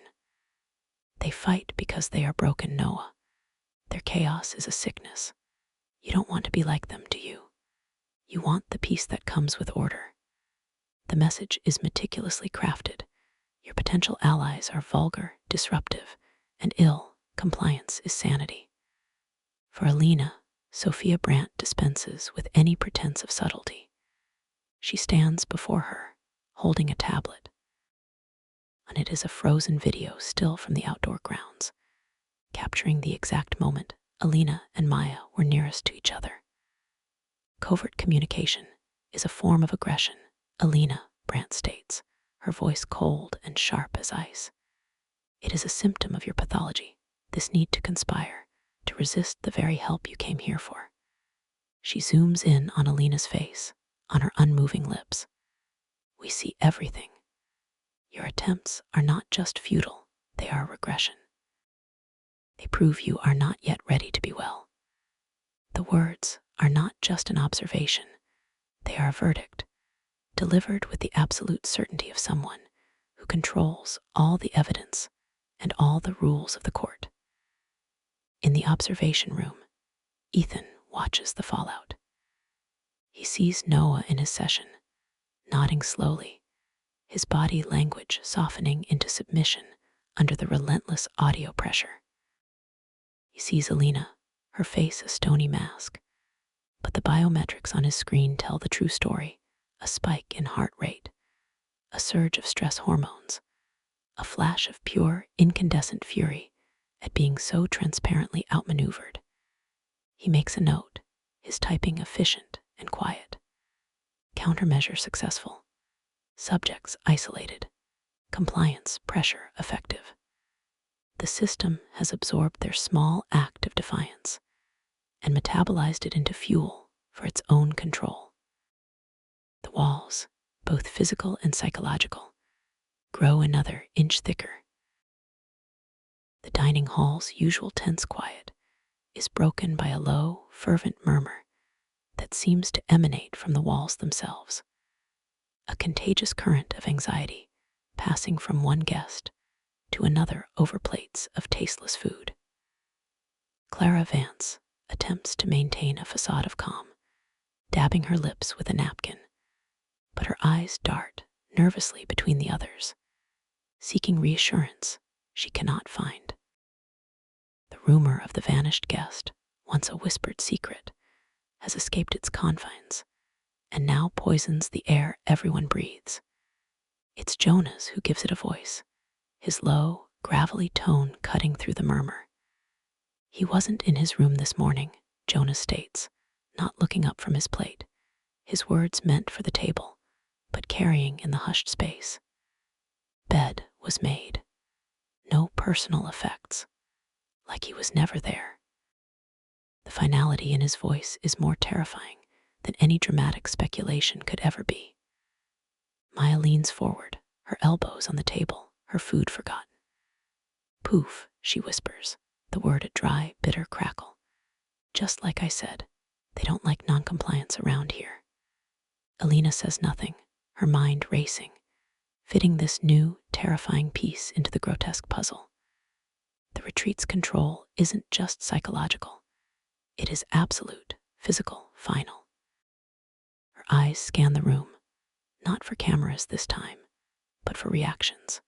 They fight because they are broken, Noah. Their chaos is a sickness. You don't want to be like them, do you? You want the peace that comes with order. The message is meticulously crafted. Your potential allies are vulgar, disruptive, and ill. Compliance is sanity. For Elena, Sophia Brandt dispenses with any pretense of subtlety. She stands before her, holding a tablet. On it is a frozen video still from the outdoor grounds, capturing the exact moment Elena and Maya were nearest to each other. Covert communication is a form of aggression, Elena, Brandt states, her voice cold and sharp as ice. It is a symptom of your pathology, this need to conspire, to resist the very help you came here for. She zooms in on Elena's face, on her unmoving lips. We see everything. Your attempts are not just futile, they are a regression. They prove you are not yet ready to be well. The words are not just an observation, they are a verdict, delivered with the absolute certainty of someone who controls all the evidence and all the rules of the court. In the observation room, Ethan watches the fallout. He sees Noah in his session, nodding slowly, his body language softening into submission under the relentless audio pressure. He sees Elena, her face a stony mask, but the biometrics on his screen tell the true story, a spike in heart rate, a surge of stress hormones, a flash of pure, incandescent fury at being so transparently outmaneuvered. He makes a note, his typing efficient and quiet. Countermeasure successful. Subjects isolated. Compliance pressure effective. The system has absorbed their small act of defiance and metabolized it into fuel for its own control. The walls, both physical and psychological, grow another inch thicker. The dining hall's usual tense quiet is broken by a low, fervent murmur that seems to emanate from the walls themselves. A contagious current of anxiety passing from one guest to another over plates of tasteless food. Clara Vance attempts to maintain a facade of calm, dabbing her lips with a napkin, but her eyes dart nervously between the others, seeking reassurance she cannot find. The rumor of the vanished guest, once a whispered secret, has escaped its confines and now poisons the air everyone breathes. It's Jonas who gives it a voice, his low, gravelly tone cutting through the murmur. He wasn't in his room this morning, Jonas states, not looking up from his plate, his words meant for the table, but carrying in the hushed space. Bed was made. No personal effects, like he was never there. The finality in his voice is more terrifying than any dramatic speculation could ever be. Maya leans forward, her elbows on the table, her food forgotten. Poof, she whispers, the word a dry, bitter crackle. Just like I said, they don't like noncompliance around here. Elena says nothing, her mind racing, fitting this new, terrifying piece into the grotesque puzzle. The retreat's control isn't just psychological. It is absolute, physical, final. Her eyes scan the room, not for cameras this time, but for reactions.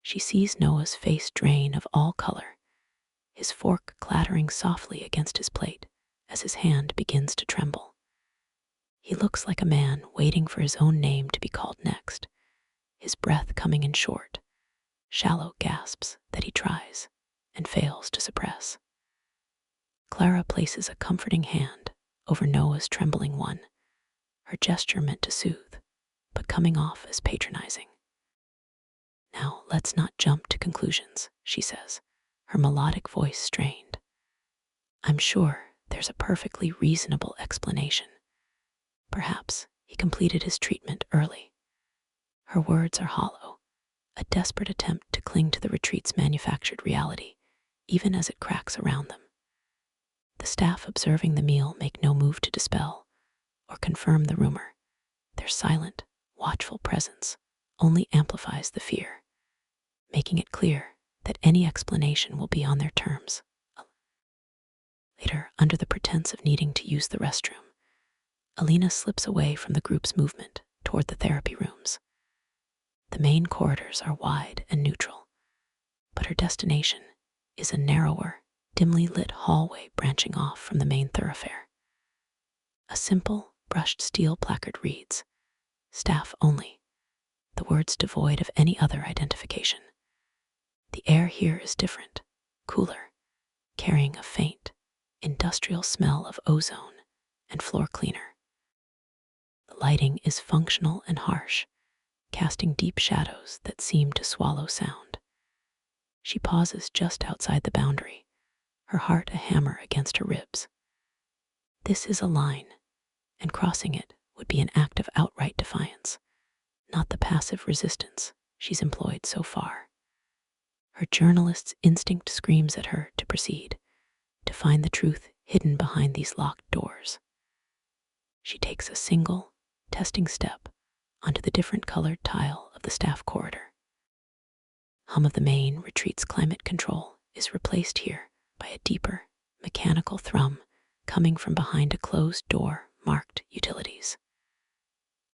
She sees Noah's face drain of all color, his fork clattering softly against his plate as his hand begins to tremble. He looks like a man waiting for his own name to be called next, his breath coming in short, shallow gasps that he tries and fails to suppress. Clara places a comforting hand over Noah's trembling one, her gesture meant to soothe, but coming off as patronizing. Now let's not jump to conclusions, she says, her melodic voice strained. I'm sure there's a perfectly reasonable explanation. Perhaps he completed his treatment early. Her words are hollow, a desperate attempt to cling to the retreat's manufactured reality, even as it cracks around them. The staff observing the meal make no move to dispel or confirm the rumor. Their silent, watchful presence only amplifies the fear, making it clear that any explanation will be on their terms. Later, under the pretense of needing to use the restroom, Elena slips away from the group's movement toward the therapy rooms. The main corridors are wide and neutral, but her destination is a narrower, dimly lit hallway branching off from the main thoroughfare. A simple, brushed steel placard reads, "Staff only," the words devoid of any other identification. The air here is different, cooler, carrying a faint, industrial smell of ozone and floor cleaner. The lighting is functional and harsh, casting deep shadows that seem to swallow sound. She pauses just outside the boundary, her heart a hammer against her ribs. This is a line, and crossing it would be an act of outright defiance, not the passive resistance she's employed so far. Her journalist's instinct screams at her to proceed, to find the truth hidden behind these locked doors. She takes a single, testing step onto the different colored tile of the staff corridor. Hum of the main retreat's climate control is replaced here by a deeper, mechanical thrum coming from behind a closed door marked Utilities.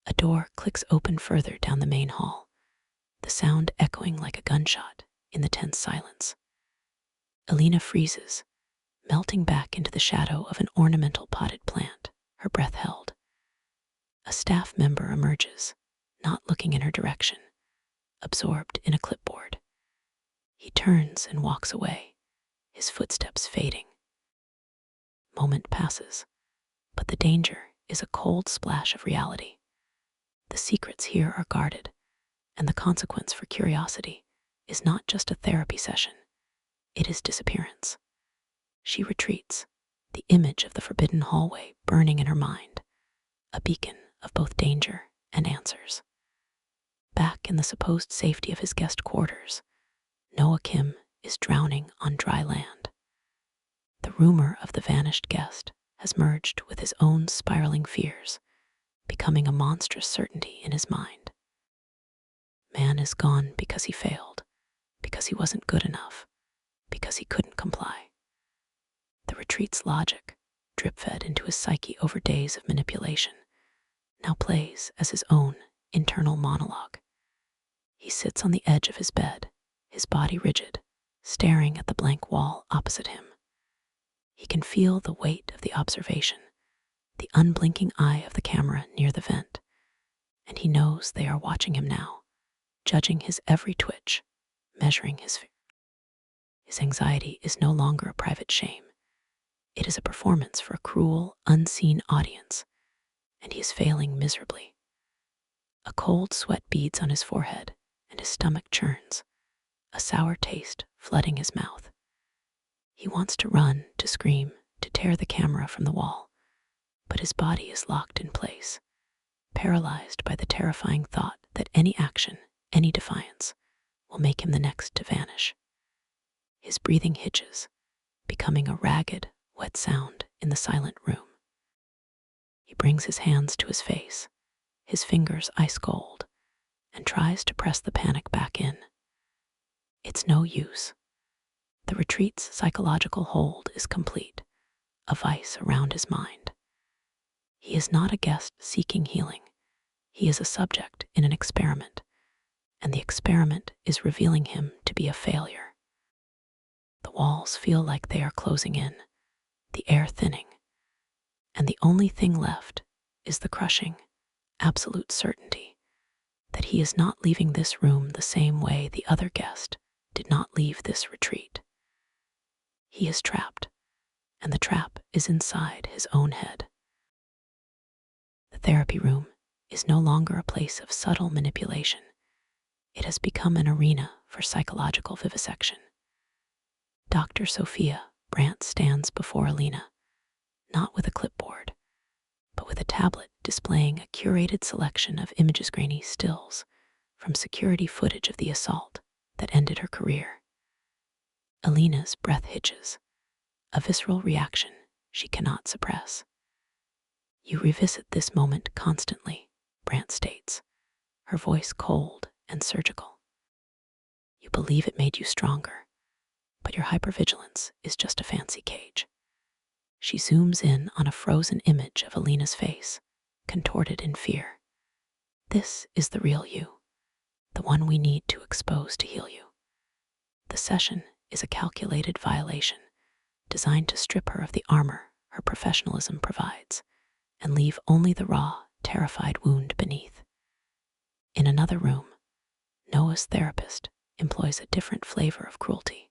A door clicks open further down the main hall, the sound echoing like a gunshot in the tense silence. Elena freezes, melting back into the shadow of an ornamental potted plant, her breath held. A staff member emerges, not looking in her direction, absorbed in a clipboard. He turns and walks away, his footsteps fading. Moment passes, but the danger is a cold splash of reality. The secrets here are guarded, and the consequence for curiosity is not just a therapy session, it is disappearance. She retreats, the image of the forbidden hallway burning in her mind, a beacon of both danger and answers. Back in the supposed safety of his guest quarters, Noah Kim is drowning on dry land. The rumor of the vanished guest has merged with his own spiraling fears, becoming a monstrous certainty in his mind. Man is gone because he failed, because he wasn't good enough, because he couldn't comply. The retreat's logic, drip-fed into his psyche over days of manipulation, now plays as his own internal monologue. He sits on the edge of his bed, his body rigid, staring at the blank wall opposite him. He can feel the weight of the observation, the unblinking eye of the camera near the vent, and he knows they are watching him now, judging his every twitch, measuring his fear. His anxiety is no longer a private shame. It is a performance for a cruel, unseen audience, and he is failing miserably. A cold sweat beads on his forehead, and his stomach churns, a sour taste flooding his mouth. He wants to run, to scream, to tear the camera from the wall, but his body is locked in place, paralyzed by the terrifying thought that any action, any defiance, will make him the next to vanish. His breathing hitches, becoming a ragged, wet sound in the silent room. He brings his hands to his face, his fingers ice cold, and tries to press the panic back in. It's no use. The retreat's psychological hold is complete, a vice around his mind. He is not a guest seeking healing. He is a subject in an experiment, and the experiment is revealing him to be a failure. The walls feel like they are closing in, the air thinning, and the only thing left is the crushing, absolute certainty that he is not leaving this room the same way the other guest did not leave this retreat. He is trapped, and the trap is inside his own head. The therapy room is no longer a place of subtle manipulation. It has become an arena for psychological vivisection. Dr. Sophia Brandt stands before Elena, not with a clipboard, but with a tablet displaying a curated selection of grainy stills from security footage of the assault that ended her career. Elena's breath hitches, a visceral reaction she cannot suppress. You revisit this moment constantly, Brandt states, her voice cold and surgical. You believe it made you stronger, but your hypervigilance is just a fancy cage. She zooms in on a frozen image of Elena's face, contorted in fear. This is the real you, the one we need to expose to heal you. The session is a calculated violation, designed to strip her of the armor her professionalism provides, and leave only the raw, terrified wound beneath. In another room, Noah's therapist employs a different flavor of cruelty,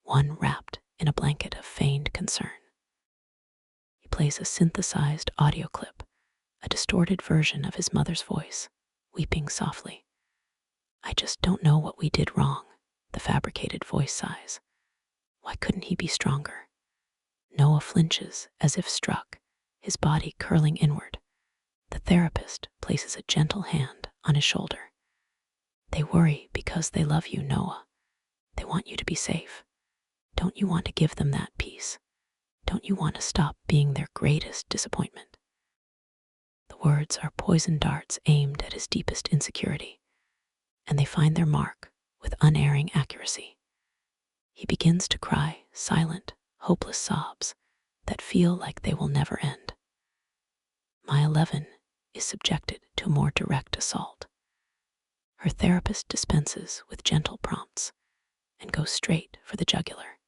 one wrapped in a blanket of feigned concern. He plays a synthesized audio clip, a distorted version of his mother's voice, weeping softly. I just don't know what we did wrong, the fabricated voice sighs. Why couldn't he be stronger? Noah flinches as if struck, his body curling inward. The therapist places a gentle hand on his shoulder. They worry because they love you, Noah. They want you to be safe. Don't you want to give them that peace? Don't you want to stop being their greatest disappointment? The words are poison darts aimed at his deepest insecurity, and they find their mark with unerring accuracy. He begins to cry silent, hopeless sobs that feel like they will never end. Maya Levin is subjected to a more direct assault. Her therapist dispenses with gentle prompts and goes straight for the jugular,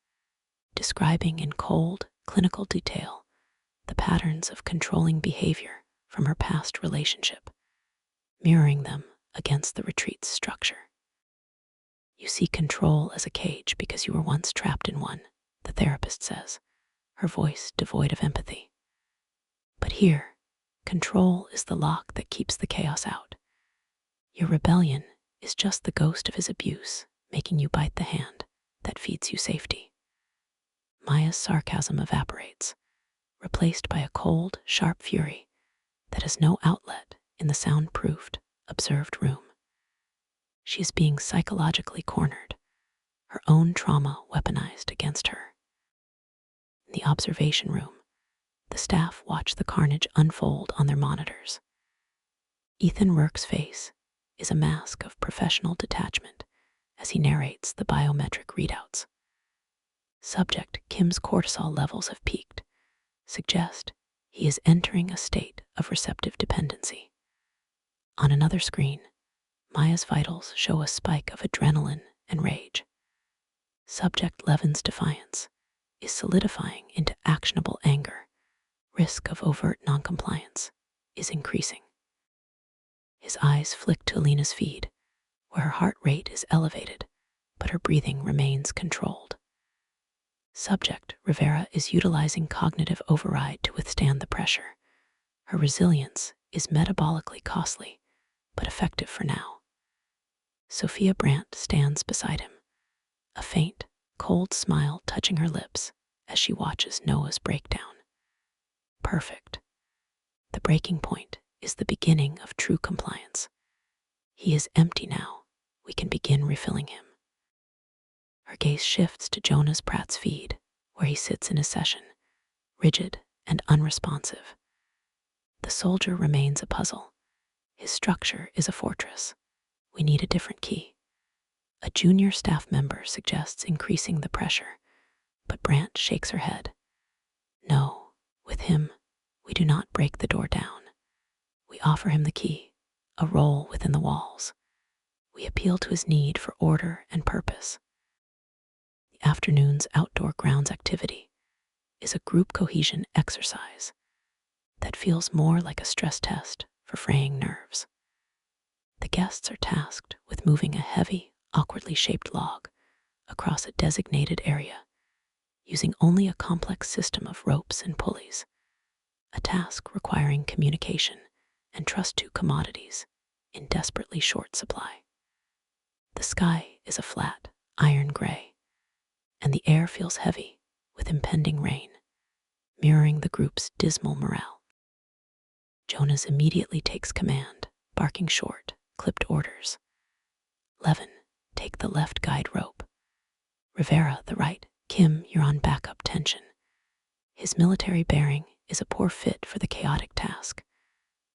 describing in cold, clinical detail the patterns of controlling behavior from her past relationship, mirroring them against the retreat's structure. You see control as a cage because you were once trapped in one, the therapist says, her voice devoid of empathy. But here, control is the lock that keeps the chaos out. Your rebellion is just the ghost of his abuse, making you bite the hand that feeds you safety. Maya's sarcasm evaporates, replaced by a cold, sharp fury that has no outlet in the soundproofed, observed room. She is being psychologically cornered, her own trauma weaponized against her. In the observation room, the staff watch the carnage unfold on their monitors. Ethan Rourke's face is a mask of professional detachment as he narrates the biometric readouts. Subject Kim's cortisol levels have peaked, suggest he is entering a state of receptive dependency. On another screen, Maya's vitals show a spike of adrenaline and rage. Subject Levin's defiance is solidifying into actionable anger. Risk of overt noncompliance is increasing. His eyes flick to Elena's feed, where her heart rate is elevated, but her breathing remains controlled. Subject Rivera is utilizing cognitive override to withstand the pressure. Her resilience is metabolically costly, but effective for now. Sophia Brandt stands beside him, a faint, cold smile touching her lips as she watches Noah's breakdown. Perfect. The breaking point is the beginning of true compliance. He is empty now. We can begin refilling him. Her gaze shifts to Jonas Pratt's feed, where he sits in his session, rigid and unresponsive. The soldier remains a puzzle. His structure is a fortress. We need a different key. A junior staff member suggests increasing the pressure, but Brandt shakes her head. No, with him, we do not break the door down. We offer him the key, a role within the walls. We appeal to his need for order and purpose. The afternoon's outdoor grounds activity is a group cohesion exercise that feels more like a stress test for fraying nerves. The guests are tasked with moving a heavy, awkwardly shaped log across a designated area using only a complex system of ropes and pulleys, a task requiring communication and trust to commodities in desperately short supply. The sky is a flat, iron gray, and the air feels heavy with impending rain, mirroring the group's dismal morale. Jonas immediately takes command, barking short, clipped orders. Levin, take the left guide rope. Rivera, the right. Kim, you're on backup tension. His military bearing is a poor fit for the chaotic task.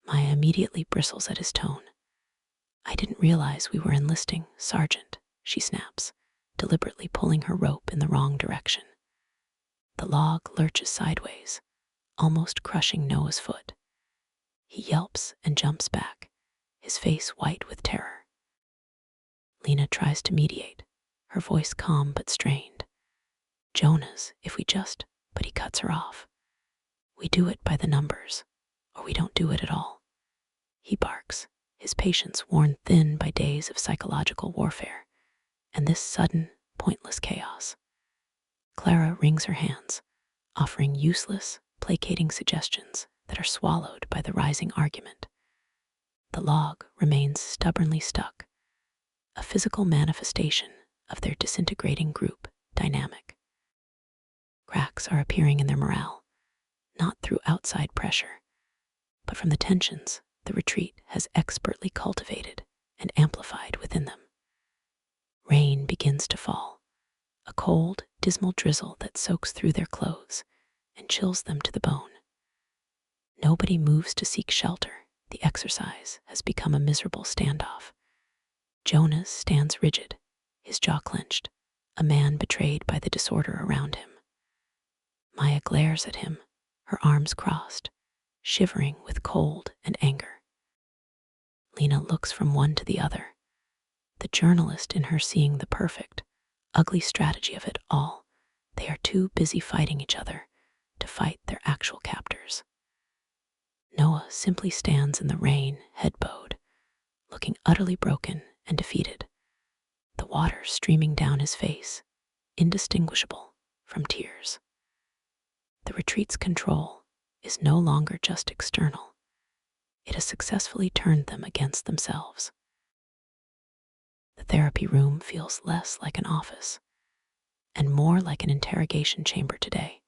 Maya immediately bristles at his tone. I didn't realize we were enlisting, Sergeant, she snaps, deliberately pulling her rope in the wrong direction. The log lurches sideways, almost crushing Noah's foot. He yelps and jumps back, his face white with terror. Lena tries to mediate, her voice calm but strained. Jonas, if we just, but he cuts her off. We do it by the numbers, or we don't do it at all. He barks, his patience worn thin by days of psychological warfare, and this sudden, pointless chaos. Clara wrings her hands, offering useless, placating suggestions that are swallowed by the rising argument. The log remains stubbornly stuck, a physical manifestation of their disintegrating group dynamic. Cracks are appearing in their morale, not through outside pressure, but from the tensions the retreat has expertly cultivated and amplified within them. Rain begins to fall, a cold, dismal drizzle that soaks through their clothes and chills them to the bone. Nobody moves to seek shelter. The exercise has become a miserable standoff. Jonas stands rigid, his jaw clenched, a man betrayed by the disorder around him. Maya glares at him, her arms crossed, shivering with cold and anger. Lena looks from one to the other, the journalist in her seeing the perfect, ugly strategy of it all. They are too busy fighting each other to fight their actual captors. Noah simply stands in the rain, head bowed, looking utterly broken and defeated, the water streaming down his face, indistinguishable from tears. The retreat's control is no longer just external. It has successfully turned them against themselves. The therapy room feels less like an office and more like an interrogation chamber today,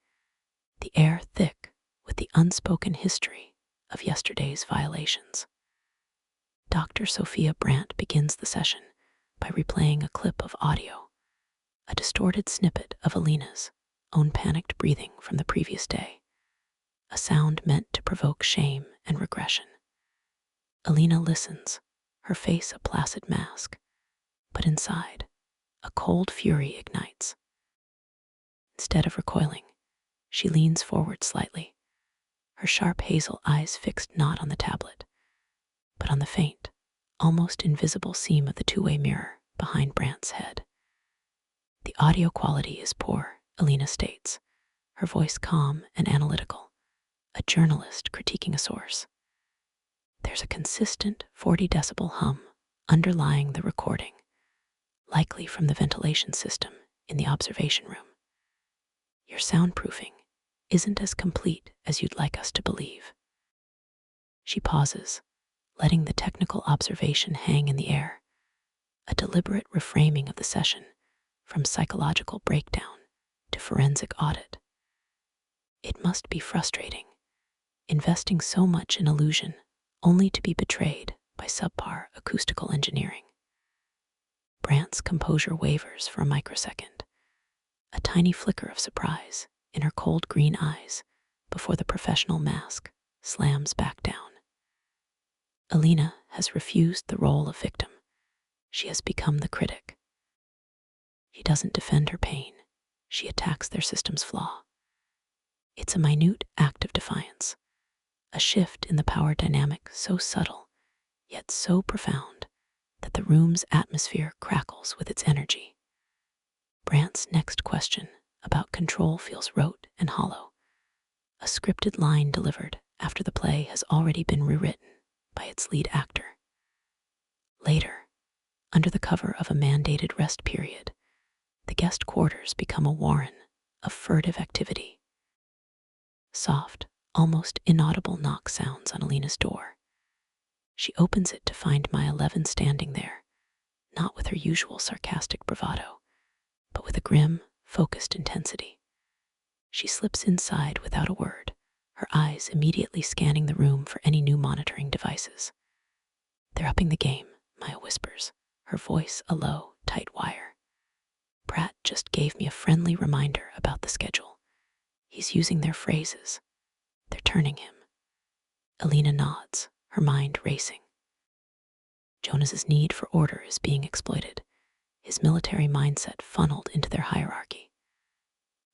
the air thick with the unspoken history of yesterday's violations. Dr. Sophia Brandt begins the session by replaying a clip of audio, a distorted snippet of Elena's own panicked breathing from the previous day, a sound meant to provoke shame and regression. Elena listens, her face a placid mask, but inside, A cold fury ignites. Instead of recoiling, she leans forward slightly, her sharp hazel eyes fixed not on the tablet, but on the faint, almost invisible seam of the two-way mirror behind Brandt's head. The audio quality is poor, Elena states, her voice calm and analytical, a journalist critiquing a source. There's a consistent 40-decibel hum underlying the recording, likely from the ventilation system in the observation room. Your soundproofing isn't as complete as you'd like us to believe. She pauses, letting the technical observation hang in the air, a deliberate reframing of the session from psychological breakdown to forensic audit. It must be frustrating, investing so much in illusion only to be betrayed by subpar acoustical engineering. Brandt's composure wavers for a microsecond, a tiny flicker of surprise in her cold green eyes before the professional mask slams back down. Elena has refused the role of victim. She has become the critic. She doesn't defend her pain. She attacks their system's flaw. It's a minute act of defiance, a shift in the power dynamic so subtle, yet so profound, that the room's atmosphere crackles with its energy. Brandt's next question about control feels rote and hollow, a scripted line delivered after the play has already been rewritten by its lead actor. Later, under the cover of a mandated rest period, the guest quarters become a warren of furtive activity. Soft, almost inaudible knock sounds on Elena's door. She opens it to find Maya Levin standing there, not with her usual sarcastic bravado, but with a grim, focused intensity. She slips inside without a word, her eyes immediately scanning the room for any new monitoring devices. "They're upping the game," Maya whispers, her voice a low, tight wire. "Pratt just gave me a friendly reminder about the schedule. He's using their phrases. They're turning him." Elena nods, her mind racing. Jonas's need for order is being exploited, his military mindset funneled into their hierarchy.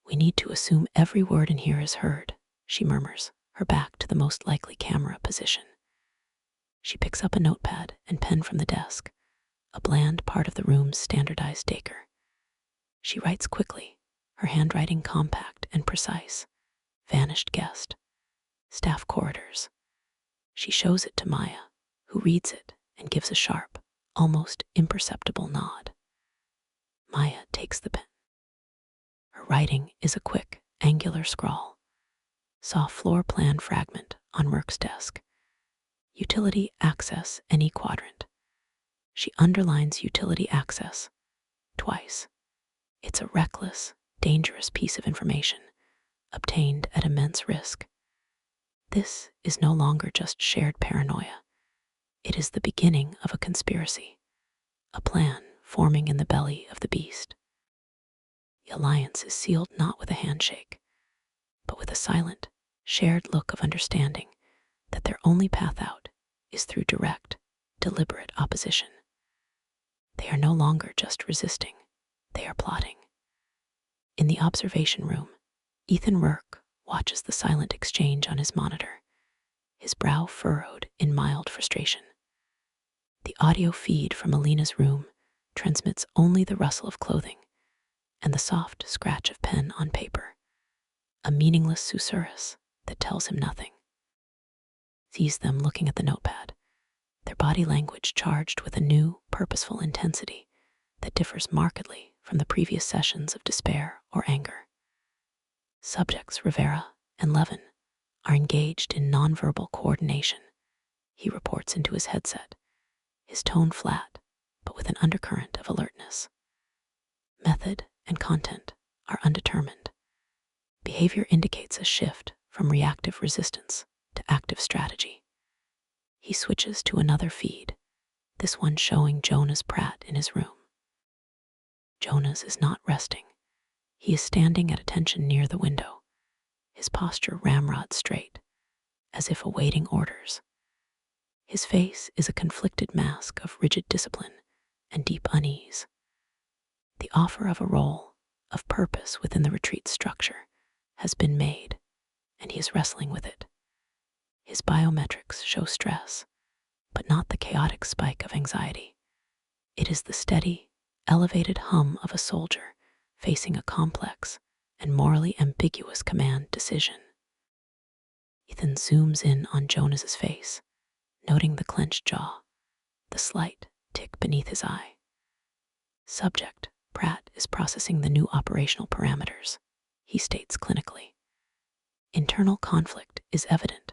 "We need to assume every word in here is heard," she murmurs, her back to the most likely camera position. She picks up a notepad and pen from the desk, a bland part of the room's standardized Daker. She writes quickly, her handwriting compact and precise. Vanished guest. Staff corridors. She shows it to Maya, who reads it and gives a sharp, almost imperceptible nod. Maya takes the pen. Her writing is a quick, angular scrawl. Saw floor plan fragment on Rourke's desk. Utility access any quadrant. She underlines utility access twice. It's a reckless, dangerous piece of information, obtained at immense risk. This is no longer just shared paranoia. It is the beginning of a conspiracy, a plan forming in the belly of the beast. The alliance is sealed not with a handshake, but with a silent, shared look of understanding that their only path out is through direct, deliberate opposition. They are no longer just resisting, they are plotting. In the observation room, Ethan Rourke watches the silent exchange on his monitor, his brow furrowed in mild frustration. The audio feed from Elena's room transmits only the rustle of clothing and the soft scratch of pen on paper, a meaningless susurrus that tells him nothing. Sees them looking at the notepad, their body language charged with a new, purposeful intensity that differs markedly from the previous sessions of despair or anger. Subjects Rivera and Levin are engaged in nonverbal coordination, he reports into his headset, his tone flat, but with an undercurrent of alertness. Method and content are undetermined. Behavior indicates a shift from reactive resistance to active strategy. He switches to another feed, this one showing Jonas Pratt in his room. Jonas is not resting. He is standing at attention near the window, his posture ramrod straight, as if awaiting orders. His face is a conflicted mask of rigid discipline and deep unease. The offer of a role, of purpose within the retreat structure, has been made, and he is wrestling with it. His biometrics show stress, but not the chaotic spike of anxiety. It is the steady, elevated hum of a soldier facing a complex and morally ambiguous command decision. Ethan zooms in on Jonas's face, noting the clenched jaw, the slight tick beneath his eye. Subject, Pratt is processing the new operational parameters, he states clinically. Internal conflict is evident,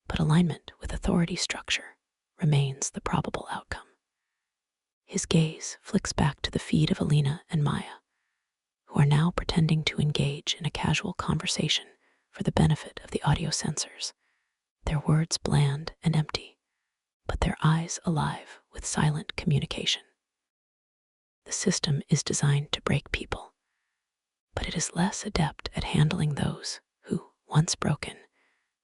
but alignment with authority structure remains the probable outcome. His gaze flicks back to the feed of Elena and Maya, who are now pretending to engage in a casual conversation for the benefit of the audio sensors, their words bland and empty, but their eyes alive with silent communication. The system is designed to break people, but it is less adept at handling those who, once broken,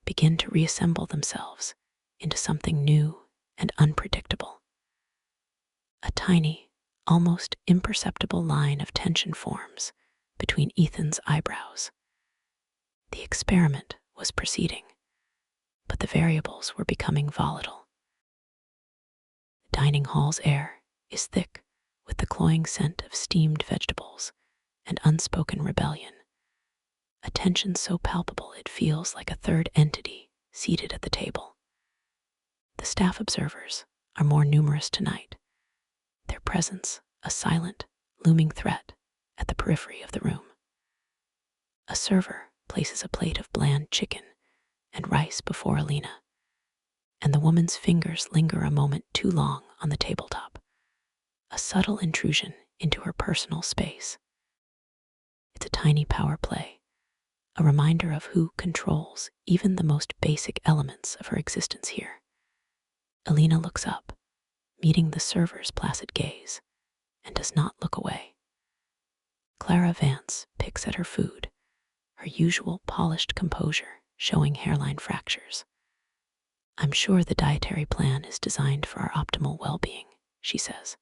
begin to reassemble themselves into something new and unpredictable. A tiny, almost imperceptible line of tension forms between Ethan's eyebrows. The experiment was proceeding, but the variables were becoming volatile. The dining hall's air is thick with the cloying scent of steamed vegetables and unspoken rebellion, a tension so palpable it feels like a third entity seated at the table. The staff observers are more numerous tonight, their presence a silent, looming threat at the periphery of the room. A server places a plate of bland chicken and rice before Elena, and the woman's fingers linger a moment too long on the tabletop, a subtle intrusion into her personal space. It's a tiny power play, a reminder of who controls even the most basic elements of her existence here. Elena looks up, meeting the server's placid gaze, and does not look away. Clara Vance picks at her food, her usual polished composure showing hairline fractures. "I'm sure the dietary plan is designed for our optimal well-being," she says,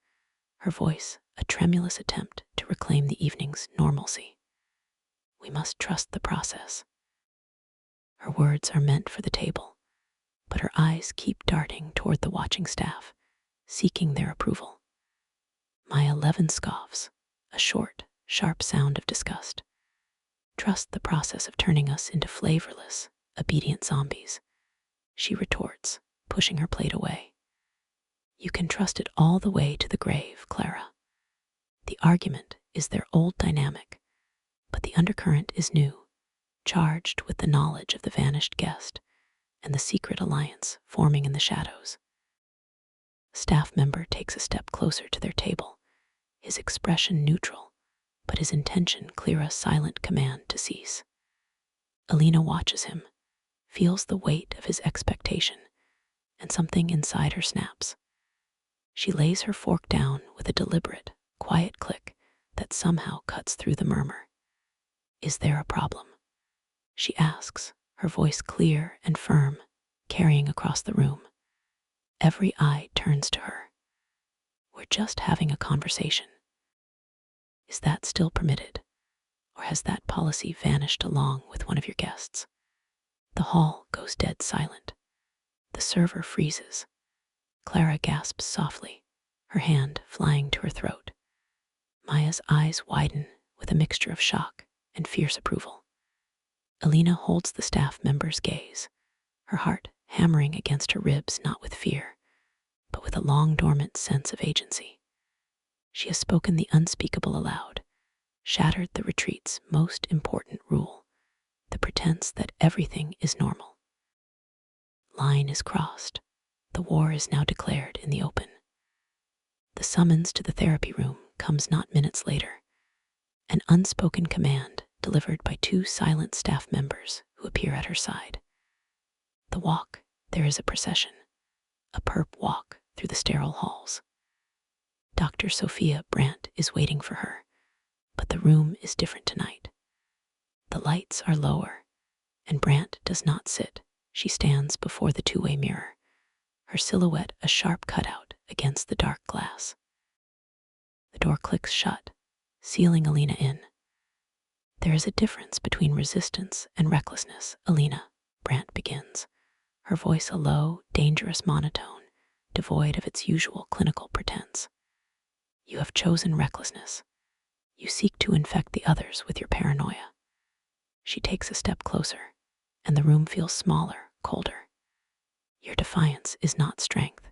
her voice a tremulous attempt to reclaim the evening's normalcy. "We must trust the process." Her words are meant for the table, but her eyes keep darting toward the watching staff, seeking their approval. Maya Levin scoffs, a short, sharp sound of disgust. "Trust the process of turning us into flavorless, obedient zombies," she retorts, pushing her plate away. "You can trust it all the way to the grave, Clara." The argument is their old dynamic, but the undercurrent is new, charged with the knowledge of the vanished guest and the secret alliance forming in the shadows. A staff member takes a step closer to their table, his expression neutral, but his intention clear a silent command to cease. Elena watches him, feels the weight of his expectation, and something inside her snaps. She lays her fork down with a deliberate, quiet click that somehow cuts through the murmur. "Is there a problem?" she asks, her voice clear and firm, carrying across the room. Every eye turns to her. "We're just having a conversation." Is that still permitted, or has that policy vanished along with one of your guests? The hall goes dead silent. The server freezes. Clara gasps softly, her hand flying to her throat. Maya's eyes widen with a mixture of shock and fierce approval. Elena holds the staff member's gaze, her heart hammering against her ribs not with fear, but with a long-dormant sense of agency. She has spoken the unspeakable aloud, shattered the retreat's most important rule, the pretense that everything is normal. Line is crossed. The war is now declared in the open. The summons to the therapy room comes not minutes later, an unspoken command delivered by two silent staff members who appear at her side. The walk, there is a procession, a perp walk through the sterile halls. Dr. Sophia Brandt is waiting for her, but the room is different tonight. The lights are lower, and Brandt does not sit. She stands before the two-way mirror, her silhouette a sharp cutout against the dark glass. The door clicks shut, sealing Elena in. There is a difference between resistance and recklessness, Elena, Brandt begins, her voice a low, dangerous monotone, devoid of its usual clinical pretense. You have chosen recklessness. You seek to infect the others with your paranoia. She takes a step closer, and the room feels smaller, colder. Your defiance is not strength.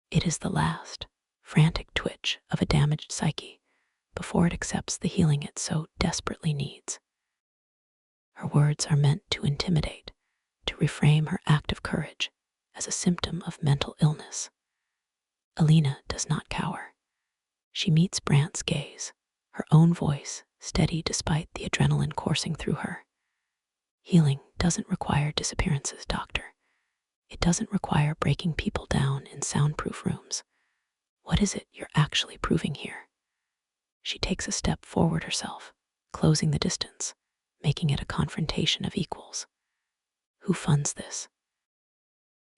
It is the last, frantic twitch of a damaged psyche before it accepts the healing it so desperately needs. Her words are meant to intimidate, to reframe her act of courage as a symptom of mental illness. Elena does not cower. She meets Brandt's gaze, her own voice steady despite the adrenaline coursing through her. Healing doesn't require disappearances, doctor. It doesn't require breaking people down in soundproof rooms. What is it you're actually proving here? She takes a step forward herself, closing the distance, making it a confrontation of equals. Who funds this?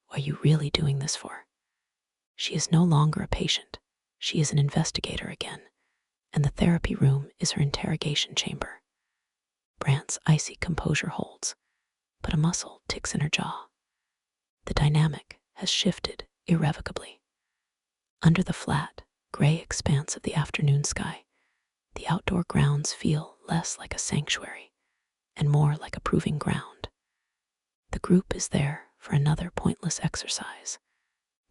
What are you really doing this for? She is no longer a patient. She is an investigator again, and the therapy room is her interrogation chamber. Brandt's icy composure holds, but a muscle ticks in her jaw. The dynamic has shifted irrevocably. Under the flat, gray expanse of the afternoon sky, the outdoor grounds feel less like a sanctuary and more like a proving ground. The group is there for another pointless exercise,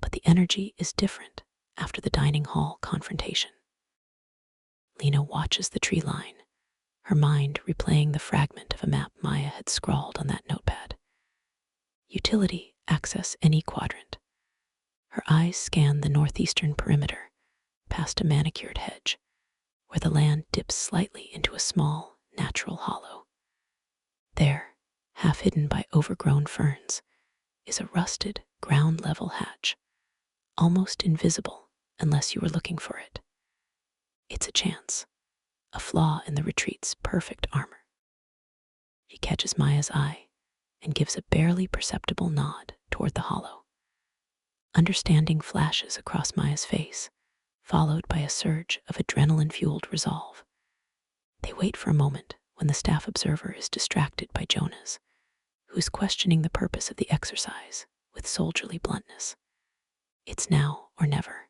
but the energy is different after the dining hall confrontation. Lena watches the tree line, her mind replaying the fragment of a map Maya had scrawled on that notepad. Utility, access any quadrant. Her eyes scan the northeastern perimeter, past a manicured hedge, where the land dips slightly into a small, natural hollow. There, half hidden by overgrown ferns, is a rusted, ground-level hatch, almost invisible unless you were looking for it. It's a chance, a flaw in the retreat's perfect armor. She catches Maya's eye and gives a barely perceptible nod toward the hollow. Understanding flashes across Maya's face, followed by a surge of adrenaline-fueled resolve. They wait for a moment when the staff observer is distracted by Jonas, who is questioning the purpose of the exercise with soldierly bluntness. It's now or never.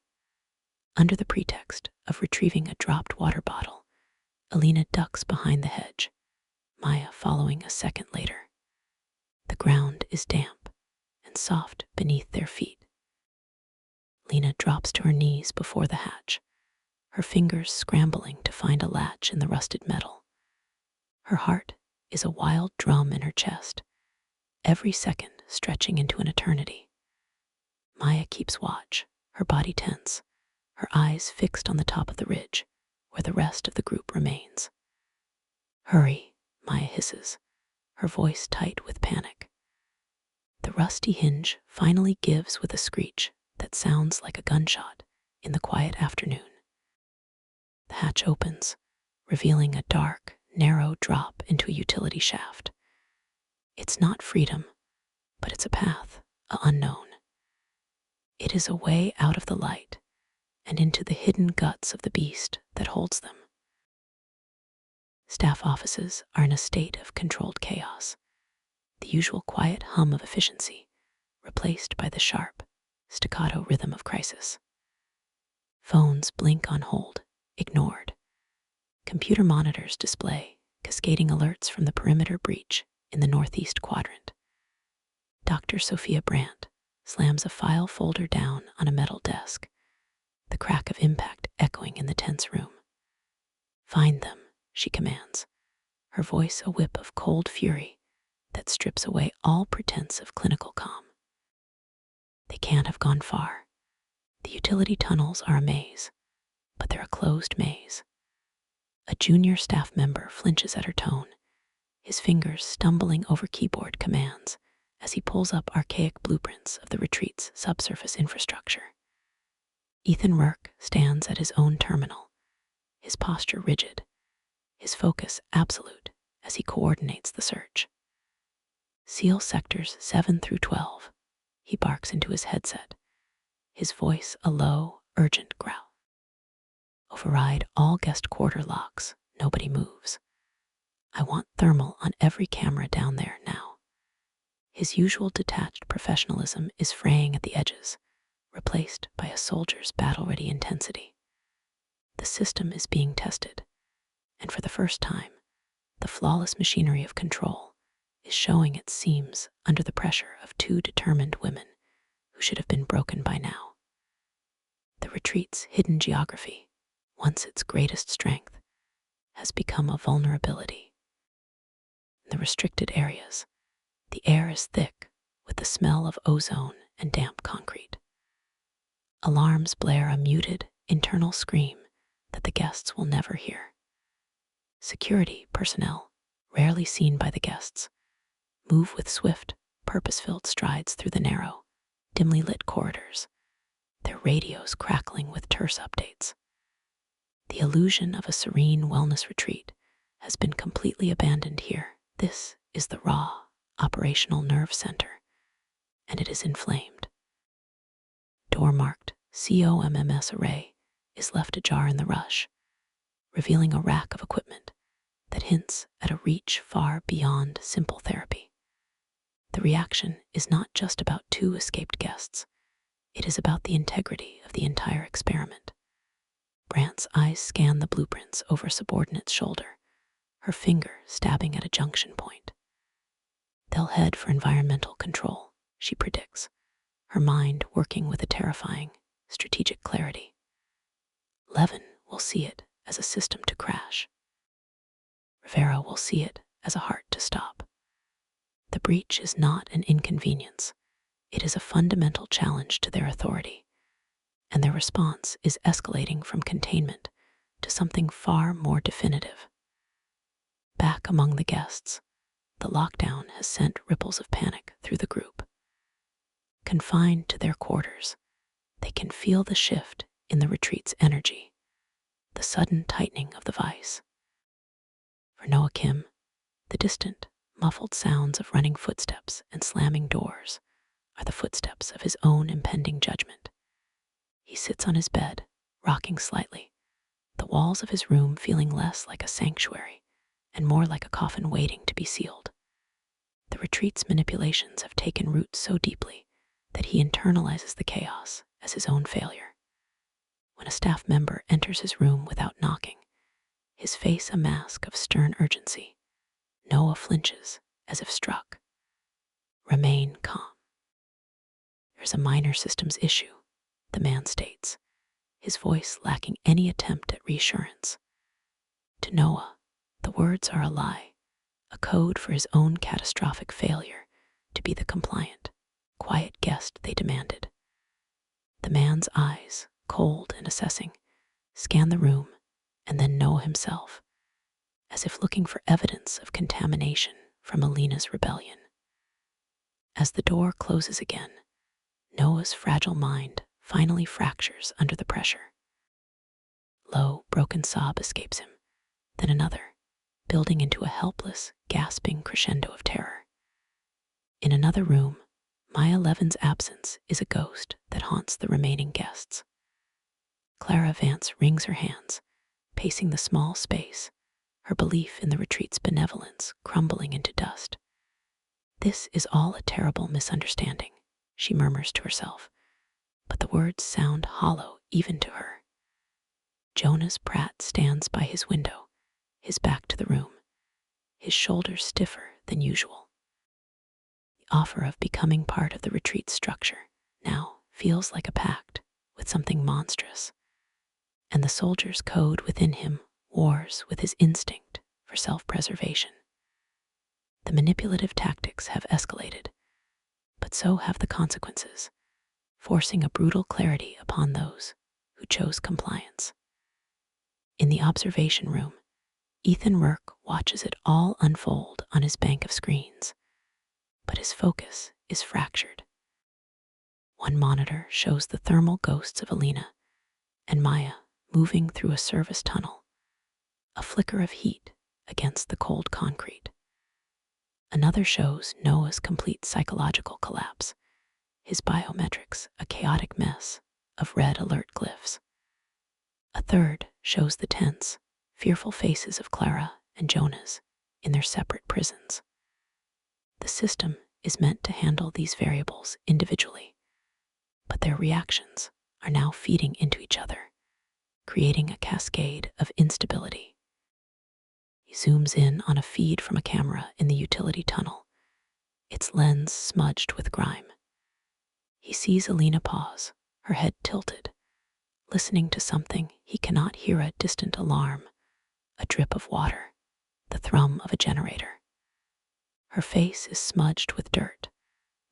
Under the pretext of retrieving a dropped water bottle, Elena ducks behind the hedge, Maya following a second later. The ground is damp and soft beneath their feet. Lena drops to her knees before the hatch, her fingers scrambling to find a latch in the rusted metal. Her heart is a wild drum in her chest, every second stretching into an eternity. Maya keeps watch, her body tense, her eyes fixed on the top of the ridge, where the rest of the group remains. Hurry, Maya hisses, her voice tight with panic. The rusty hinge finally gives with a screech that sounds like a gunshot in the quiet afternoon. The hatch opens, revealing a dark, narrow drop into a utility shaft. It's not freedom, but it's a path, a unknown. It is a way out of the light and into the hidden guts of the beast that holds them. Staff offices are in a state of controlled chaos, the usual quiet hum of efficiency replaced by the sharp, staccato rhythm of crisis. Phones blink on hold, ignored. Computer monitors display cascading alerts from the perimeter breach in the northeast quadrant. Dr. Sophia Brandt slams a file folder down on a metal desk, the crack of impact echoing in the tense room. Find them, she commands, her voice a whip of cold fury that strips away all pretense of clinical calm. They can't have gone far. The utility tunnels are a maze, but they're a closed maze. A junior staff member flinches at her tone, his fingers stumbling over keyboard commands as he pulls up archaic blueprints of the retreat's subsurface infrastructure. Ethan Rourke stands at his own terminal, his posture rigid, his focus absolute as he coordinates the search. Seal sectors 7 through 12, he barks into his headset, his voice a low, urgent growl. Override all guest quarter locks. Nobody moves. I want thermal on every camera down there now. His usual detached professionalism is fraying at the edges, replaced by a soldier's battle-ready intensity. The system is being tested, and for the first time, the flawless machinery of control is showing its seams under the pressure of two determined women who should have been broken by now. The retreat's hidden geography, once its greatest strength, has become a vulnerability. In the restricted areas, the air is thick with the smell of ozone and damp concrete. Alarms blare a muted, internal scream that the guests will never hear. Security personnel, rarely seen by the guests, move with swift, purpose-filled strides through the narrow, dimly lit corridors, their radios crackling with terse updates. The illusion of a serene wellness retreat has been completely abandoned here. This is the raw, operational nerve center, and it is inflamed. Door marked COMMS array is left ajar in the rush, revealing a rack of equipment that hints at a reach far beyond simple therapy. The reaction is not just about two escaped guests. It is about the integrity of the entire experiment. Brandt's eyes scan the blueprints over subordinate's shoulder, her finger stabbing at a junction point. They'll head for environmental control, she predicts, her mind working with a terrifying, strategic clarity. Levin will see it as a system to crash. Rivera will see it as a heart to stop. The breach is not an inconvenience. It is a fundamental challenge to their authority, and their response is escalating from containment to something far more definitive. Back among the guests, the lockdown has sent ripples of panic through the group. Confined to their quarters, they can feel the shift in the retreat's energy, the sudden tightening of the vice. For Noah Kim, the distant, muffled sounds of running footsteps and slamming doors are the footsteps of his own impending judgment. He sits on his bed, rocking slightly, the walls of his room feeling less like a sanctuary and more like a coffin waiting to be sealed. The retreat's manipulations have taken root so deeply that he internalizes the chaos as his own failure. When a staff member enters his room without knocking, his face a mask of stern urgency, Noah flinches as if struck. Remain calm. There's a minor systems issue, the man states, his voice lacking any attempt at reassurance. To Noah, the words are a lie, a code for his own catastrophic failure to be the compliant, quiet guest they demanded. The man's eyes, cold and assessing, scan the room and then Noah himself, as if looking for evidence of contamination from Elena's rebellion. As the door closes again, Noah's fragile mind finally fractures under the pressure. Low, broken sob escapes him, then another, building into a helpless, gasping crescendo of terror. In another room, Maya Levin's absence is a ghost that haunts the remaining guests. Clara Vance wrings her hands, pacing the small space, her belief in the retreat's benevolence crumbling into dust. This is all a terrible misunderstanding, she murmurs to herself, but the words sound hollow even to her. Jonas Pratt stands by his window, his back to the room, his shoulders stiffer than usual. The offer of becoming part of the retreat structure now feels like a pact with something monstrous, and the soldier's code within him wars with his instinct for self-preservation. The manipulative tactics have escalated, but so have the consequences, forcing a brutal clarity upon those who chose compliance. In the observation room, Ethan Rourke watches it all unfold on his bank of screens, but his focus is fractured. One monitor shows the thermal ghosts of Elena and Maya moving through a service tunnel, a flicker of heat against the cold concrete. Another shows Noah's complete psychological collapse, his biometrics a chaotic mess of red alert glyphs. A third shows the tense, fearful faces of Clara and Jonas in their separate prisons. The system is meant to handle these variables individually, but their reactions are now feeding into each other, creating a cascade of instability. He zooms in on a feed from a camera in the utility tunnel, its lens smudged with grime. He sees Elena pause, her head tilted, listening to something he cannot hear: a distant alarm, a drip of water, the thrum of a generator. Her face is smudged with dirt,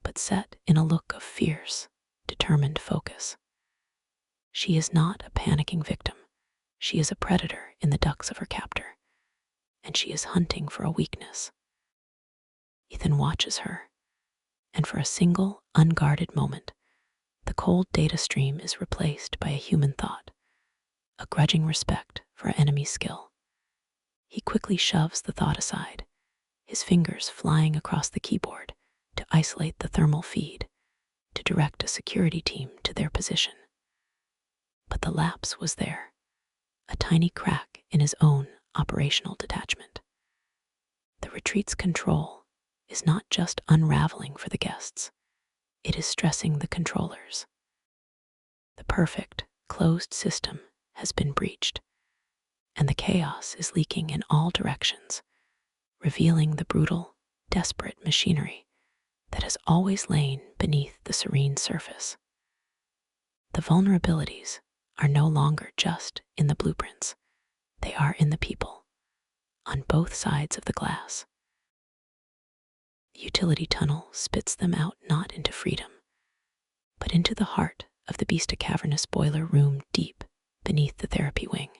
but set in a look of fierce, determined focus. She is not a panicking victim. She is a predator in the ducks of her captor, and she is hunting for a weakness. Ethan watches her, and for a single, unguarded moment, the cold data stream is replaced by a human thought, a grudging respect for enemy skill. He quickly shoves the thought aside, his fingers flying across the keyboard to isolate the thermal feed, to direct a security team to their position. But the lapse was there, a tiny crack in his own operational detachment. The retreat's control is not just unraveling for the guests, it is stressing the controllers. The perfect, closed system has been breached, and the chaos is leaking in all directions, revealing the brutal, desperate machinery that has always lain beneath the serene surface. The vulnerabilities are no longer just in the blueprints, they are in the people, on both sides of the glass. The utility tunnel spits them out not into freedom, but into the heart of the beast, a cavernous boiler room deep beneath the therapy wing.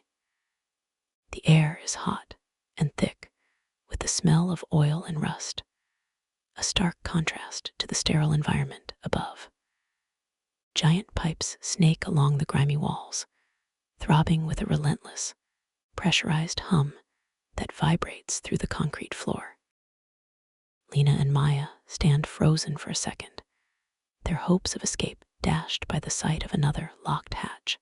The air is hot and thick, with the smell of oil and rust, a stark contrast to the sterile environment above. Giant pipes snake along the grimy walls, throbbing with a relentless, pressurized hum that vibrates through the concrete floor. Lena and Maya stand frozen for a second, their hopes of escape dashed by the sight of another locked hatch,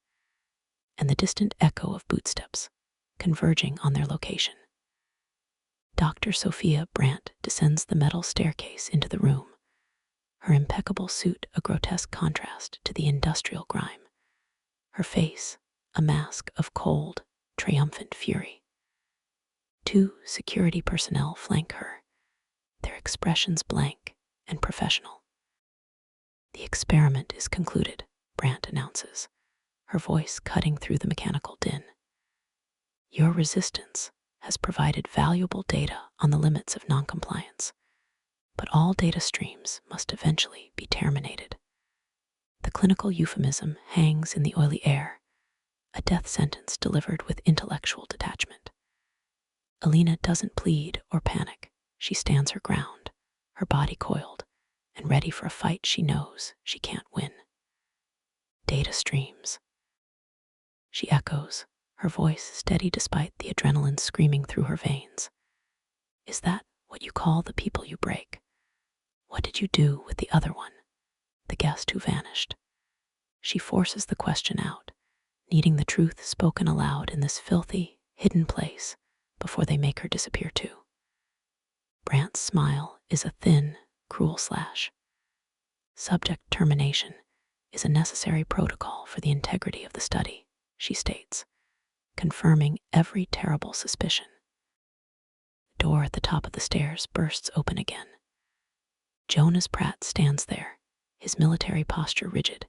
and the distant echo of footsteps converging on their location. Dr. Sophia Brandt descends the metal staircase into the room, her impeccable suit a grotesque contrast to the industrial grime, her face a mask of cold, triumphant fury. Two security personnel flank her, their expressions blank and professional. The experiment is concluded, Brandt announces, her voice cutting through the mechanical din. Your resistance has provided valuable data on the limits of noncompliance, but all data streams must eventually be terminated. The clinical euphemism hangs in the oily air, a death sentence delivered with intellectual detachment. Elena doesn't plead or panic. She stands her ground, her body coiled, and ready for a fight she knows she can't win. Data streams. She echoes, her voice steady despite the adrenaline screaming through her veins. Is that what you call the people you break? What did you do with the other one, the guest who vanished? She forces the question out, needing the truth spoken aloud in this filthy, hidden place before they make her disappear too. Brandt's smile is a thin, cruel slash. Subject termination is a necessary protocol for the integrity of the study, she states, confirming every terrible suspicion. The door at the top of the stairs bursts open again. Jonas Pratt stands there, his military posture rigid,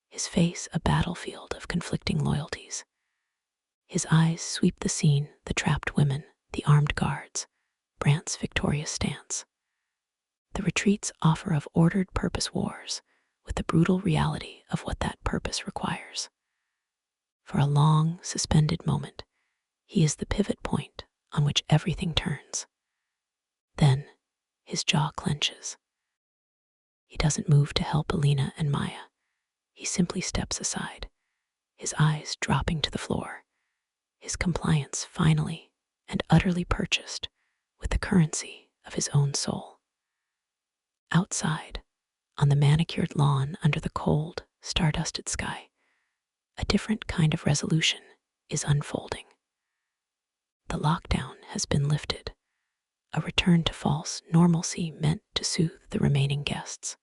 his face a battlefield of conflicting loyalties. His eyes sweep the scene, the trapped women, the armed guards, Brandt's victorious stance. The retreat's offer of ordered purpose wars with the brutal reality of what that purpose requires. For a long, suspended moment, he is the pivot point on which everything turns. Then, his jaw clenches. He doesn't move to help Elena and Maya. He simply steps aside, his eyes dropping to the floor, his compliance finally and utterly purchased with the currency of his own soul. Outside, on the manicured lawn under the cold, star-dusted sky, a different kind of resolution is unfolding. The lockdown has been lifted, a return to false normalcy meant to soothe the remaining guests.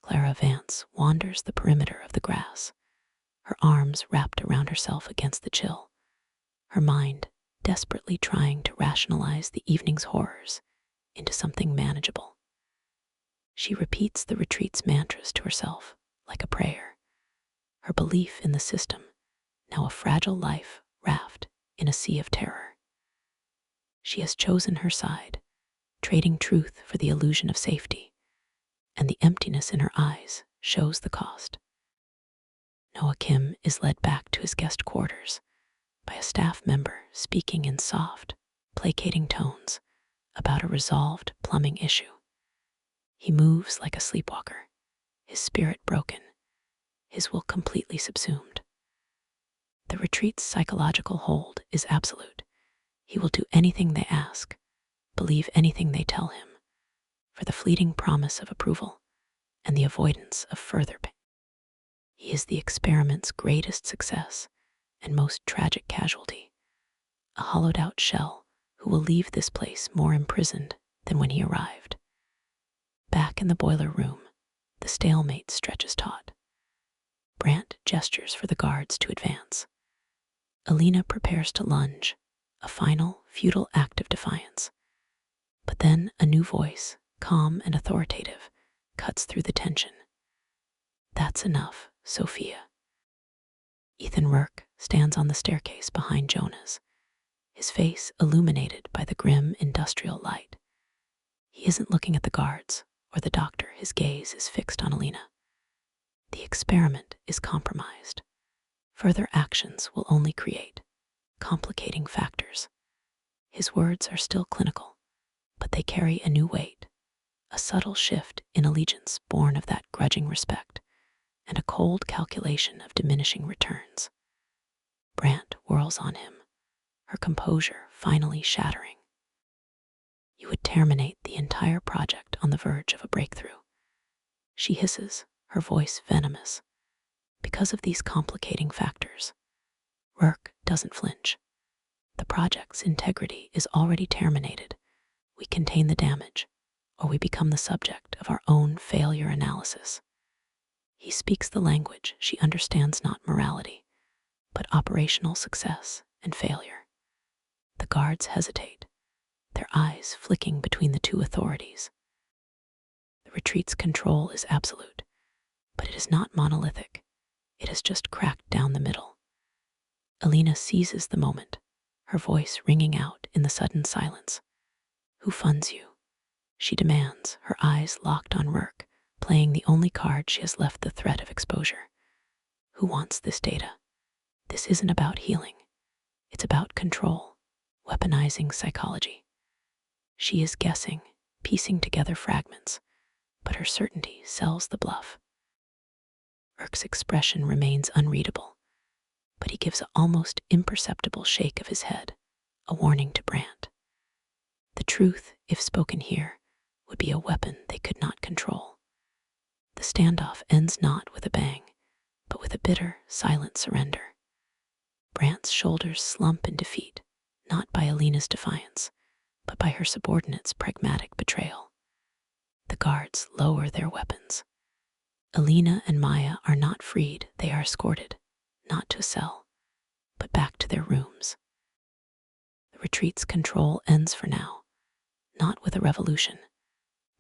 Clara Vance wanders the perimeter of the grass, her arms wrapped around herself against the chill, her mind desperately trying to rationalize the evening's horrors into something manageable. She repeats the retreat's mantras to herself like a prayer, her belief in the system now a fragile life raft in a sea of terror. She has chosen her side, trading truth for the illusion of safety, and the emptiness in her eyes shows the cost. Noah Kim is led back to his guest quarters by a staff member speaking in soft, placating tones about a resolved plumbing issue. He moves like a sleepwalker, his spirit broken, his will completely subsumed. The retreat's psychological hold is absolute. He will do anything they ask, believe anything they tell him, for the fleeting promise of approval and the avoidance of further pain. He is the experiment's greatest success and most tragic casualty, a hollowed-out shell who will leave this place more imprisoned than when he arrived. Back in the boiler room, the stalemate stretches taut. Brandt gestures for the guards to advance. Elena prepares to lunge, a final, futile act of defiance. But then a new voice, calm and authoritative, cuts through the tension. That's enough, Sophia. Ethan Rourke stands on the staircase behind Jonah's, his face illuminated by the grim industrial light. He isn't looking at the guards or the doctor, his gaze is fixed on Elena. The experiment is compromised. Further actions will only create complicating factors. His words are still clinical, but they carry a new weight, a subtle shift in allegiance born of that grudging respect, and a cold calculation of diminishing returns. Brandt whirls on him, her composure finally shattering. You would terminate the entire project on the verge of a breakthrough. She hisses, her voice venomous. Because of these complicating factors, Rourke doesn't flinch. The project's integrity is already terminated. We contain the damage, or we become the subject of our own failure analysis. He speaks the language she understands, not morality, but operational success and failure. The guards hesitate, their eyes flicking between the two authorities. The retreat's control is absolute, but it is not monolithic. It has just cracked down the middle. Elena seizes the moment, her voice ringing out in the sudden silence. Who funds you? She demands, her eyes locked on Rourke, playing the only card she has left the threat of exposure. Who wants this data? This isn't about healing. It's about control, weaponizing psychology. She is guessing, piecing together fragments, but her certainty sells the bluff. Rourke's expression remains unreadable, but he gives an almost imperceptible shake of his head, a warning to Brandt. The truth, if spoken here, would be a weapon they could not control. The standoff ends not with a bang, but with a bitter, silent surrender. Brandt's shoulders slump in defeat, not by Elena's defiance, but by her subordinate's pragmatic betrayal. The guards lower their weapons. Elena and Maya are not freed, they are escorted, not to a cell, but back to their rooms. The retreat's control ends for now, not with a revolution,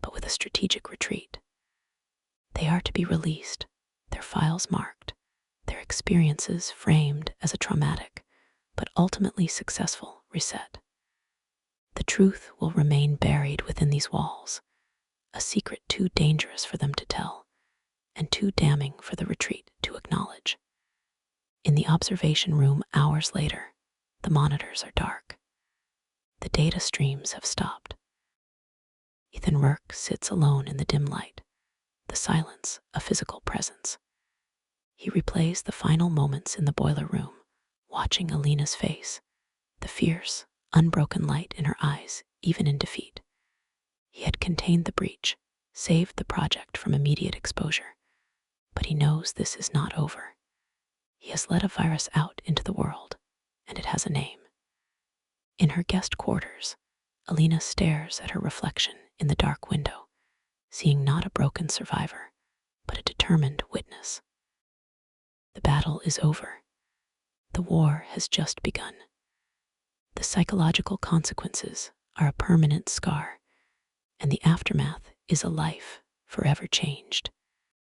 but with a strategic retreat. They are to be released, their files marked, their experiences framed as a traumatic, but ultimately successful reset. The truth will remain buried within these walls, a secret too dangerous for them to tell, and too damning for the retreat to acknowledge. In the observation room hours later, the monitors are dark. The data streams have stopped. Ethan Rourke sits alone in the dim light, the silence a physical presence. He replays the final moments in the boiler room, watching Elena's face, the fierce, unbroken light in her eyes, even in defeat. He had contained the breach, saved the project from immediate exposure, but he knows this is not over. He has let a virus out into the world, and it has a name. In her guest quarters, Elena stares at her reflection in the dark window, seeing not a broken survivor, but a determined witness. The battle is over. The war has just begun. The psychological consequences are a permanent scar, and the aftermath is a life forever changed.